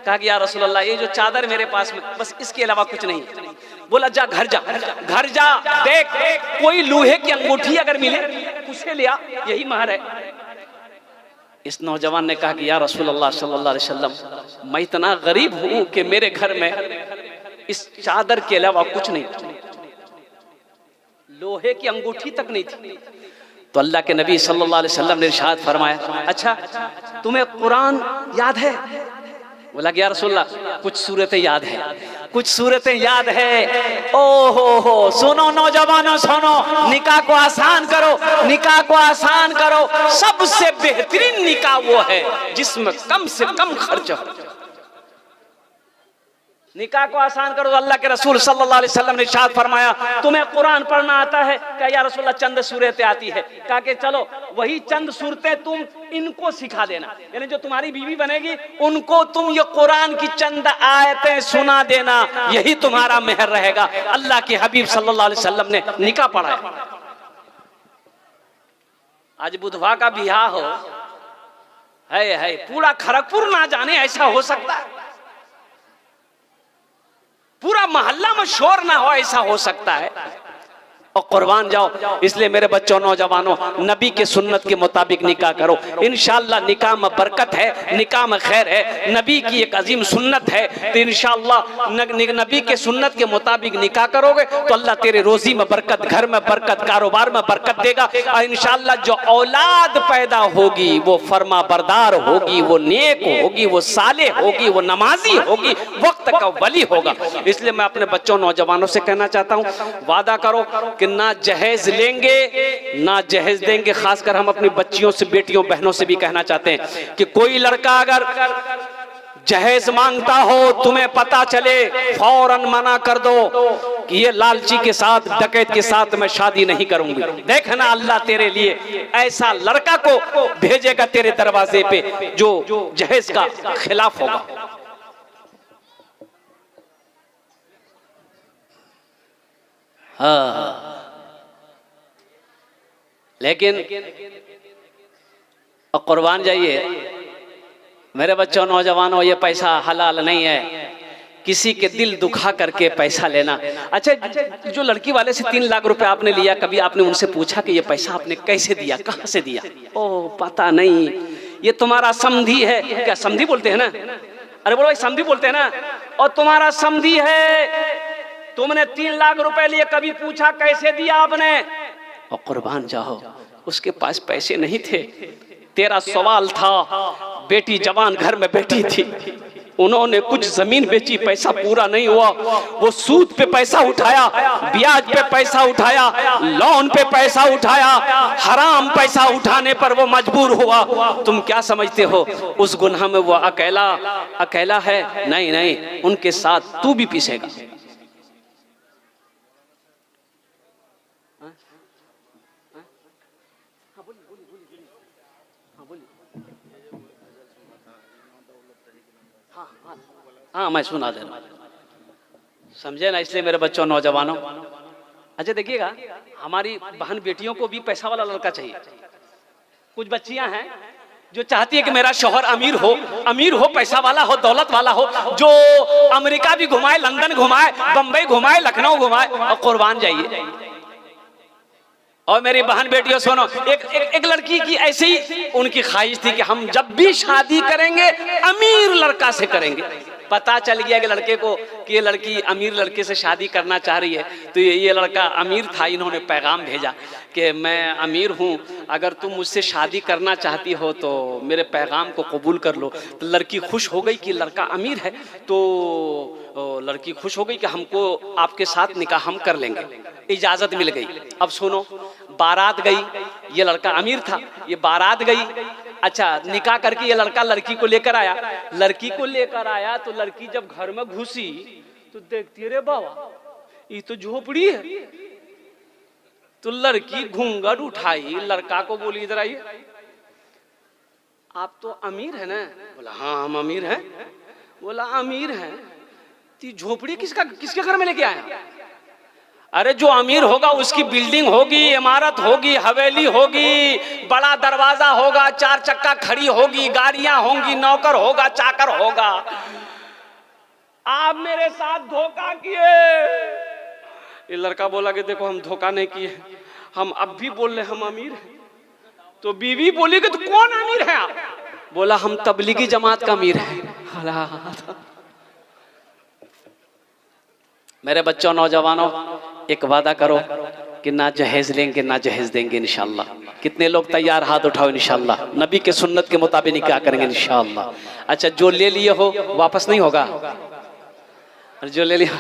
कहा कि या रसूलल्लाह ये जो चादर मेरे पास में, बस इसके अलावा कुछ नहीं। बोला जा घर जा, घर जा देख कोई लोहे की अंगूठी अगर मिले उसे लिया, यही महर है। इस नौजवान ने कहा कि या रसूलल्लाह सल्लल्लाहु अलैहि वसल्लम मैं इतना गरीब हूँ कि मेरे घर में इस चादर के अलावा कुछ नहीं। लोहे की अंगूठी तक नहीं थी। तो अल्लाह के नबी सल्लल्लाहु अलैहि वसल्लम ने इरशाद फरमाया, अच्छा तुम्हें कुरान याद है? बोला कि या रसूलल्लाह कुछ सूरतें याद है, कुछ सूरतें याद है। हो सुनो नौजवानों सुनो, निकाह को आसान करो, निकाह को आसान करो। सबसे बेहतरीन निकाह वो है जिसमें कम से कम खर्च हो। निकाह को आसान करो। तो अल्लाह के रसूल सल्लल्लाहु अलैहि वसल्लम ने इरशाद फरमाया, तुम्हें कुरान पढ़ना आता है? क्या या रसूलल्लाह चंद सूरतें आती है। कहा कि चलो वही चंद सूरतें तुम इनको सिखा देना, यानी जो तुम्हारी बीवी बनेगी उनको तुम ये कुरान की चंद आयतें सुना देना, यही तुम्हारा मेहर रहेगा। अल्लाह के हबीब सल्लल्लाहु अलैहि वसल्लम ने निकाह पढ़ाया। आज बुधवा का बियाह हो है पूरा खड़गपुर ना जाने ऐसा हो सकता है, पूरा मोहल्ला में शोर ना हो ऐसा हो सकता है। और कुर्बान जाओ। इसलिए मेरे बच्चों नौजवानों, नबी के सुन्नत के मुताबिक निकाह करो। इंशाअल्लाह निकाह में बरकत है, निकाह में खैर है, नबी की एक अजीम सुन्नत है। तो इंशाअल्लाह नबी के सुन्नत के मुताबिक निकाह करोगे तो अल्लाह तेरे रोजी में बरकत, घर में बरकत, कारोबार में बरकत देगा। और इंशाअल्लाह जो औलाद पैदा होगी वो फरमा बरदार होगी, वो नेक होगी, वो साले होगी, वो नमाजी होगी, वक्त का वली होगा। इसलिए मैं अपने बच्चों नौजवानों से कहना चाहता हूँ, वादा करो कि ना जहेज लेंगे ना जहेज देंगे। खासकर हम अपनी बच्चियों से, बेटियों, बहनों से भी कहना चाहते हैं कि कोई लड़का अगर जहेज मांगता हो, तुम्हें पता चले, फौरन मना कर दो कि ये लालची के साथ, डकैत के साथ मैं शादी नहीं करूंगी। देखना अल्लाह तेरे लिए ऐसा लड़का को भेजेगा तेरे दरवाजे पे जो जहेज का खिलाफ होगा। हाँ, लेकिन कुर्बान जाइए मेरे बच्चों नौजवानों, ये पैसा हलाल नहीं है। किसी के दिल दुखा करके पैसा लेना। अच्छा, जो लड़की वाले से 3 लाख रुपए आपने लिया, कभी आपने उनसे पूछा कि ये पैसा आपने कैसे दिया, कहां से दिया? ओह पता नहीं, ये तुम्हारा समधी है। क्या समधी बोलते हैं ना? अरे बोलो भाई, समधी बोलते हैं ना। और तुम्हारा समधी है, तुमने 3 लाख रुपए लिए, कभी पूछा कैसे दिया आपने? और कुर्बान जाओ, उसके पास पैसे नहीं थे। तेरा सवाल था, बेटी जवान घर में बैठी थी, उन्होंने कुछ जमीन बेची, पैसा पूरा नहीं हुआ, वो सूद पे पैसा उठाया, ब्याज पे पैसा उठाया, लोन पे पैसा उठाया, हराम पैसा उठाने पर वो मजबूर हुआ। तुम क्या समझते हो उस गुनाह में वो अकेला है? नहीं नहीं, उनके साथ तू भी पीसेगा। हाँ मैं सुना दे रहा हूँ, समझे ना? इसलिए मेरे बच्चों नौजवानों, अच्छा देखिएगा, हमारी बहन बेटियों को भी पैसा वाला लड़का चाहिए। कुछ बच्चियां हैं जो चाहती है कि मेरा शौहर अमीर हो, पैसा वाला हो, दौलत वाला हो, जो अमेरिका भी घुमाए, लंदन घुमाए, बंबई घुमाए, लखनऊ घुमाए। और कुर्बान जाइए। और मेरी बहन बेटियों सुनो, एक लड़की की ऐसी उनकी ख्वाहिश थी कि हम जब भी शादी करेंगे अमीर लड़का से करेंगे। पता चल गया कि लड़के को कि ये लड़की अमीर लड़के से शादी करना चाह रही है, तो ये लड़का अमीर था। इन्होंने पैगाम भेजा कि मैं अमीर हूँ, अगर तुम मुझसे शादी करना चाहती हो तो मेरे पैगाम को कबूल कर लो। तो लड़की खुश हो गई कि लड़का अमीर है, तो लड़की खुश हो गई कि हमको आपके साथ निकाह हम कर लेंगे, इजाजत मिल गई। अब सुनो, बारात गई, ये लड़का अमीर था, ये बारात गई। अच्छा, निकाह करके ये लड़का लड़की को लेकर आया। लड़की को लेकर आया तो लड़की जब घर में घुसी तो देखती, रे बाबा ये तो झोपड़ी है। तो लड़की घूंघट उठाई, लड़का को बोली, इधर आइए, आप तो अमीर है ना? बोला हाँ हम अमीर हैं। बोला अमीर हैं तो झोपड़ी किसके घर में लेके आया? अरे जो अमीर होगा उसकी बिल्डिंग होगी, इमारत होगी, हवेली होगी, बड़ा दरवाजा होगा, 4 चक्का खड़ी होगी, गाड़ियां होंगी, नौकर होगा, चाकर होगा। आप मेरे साथ धोखा किए। ये लड़का बोला कि देखो हम धोखा नहीं किए, हम अब भी बोल रहे हम अमीर हैं। तो बीवी बोली कि तो कौन अमीर है आप? बोला हम तबलीगी जमात का अमीर है। मेरे बच्चों नौजवानों, एक वादा करो कि ना जहेज लेंगे ना जहेज देंगे इंशाअल्लाह। कितने लोग तैयार, हाथ उठाओ इंशाअल्लाह। नबी के सुन्नत के मुताबिक निकाह करेंगे इंशाअल्लाह। अच्छा, जो ले लिए हो वापस नहीं होगा, जो ले लिया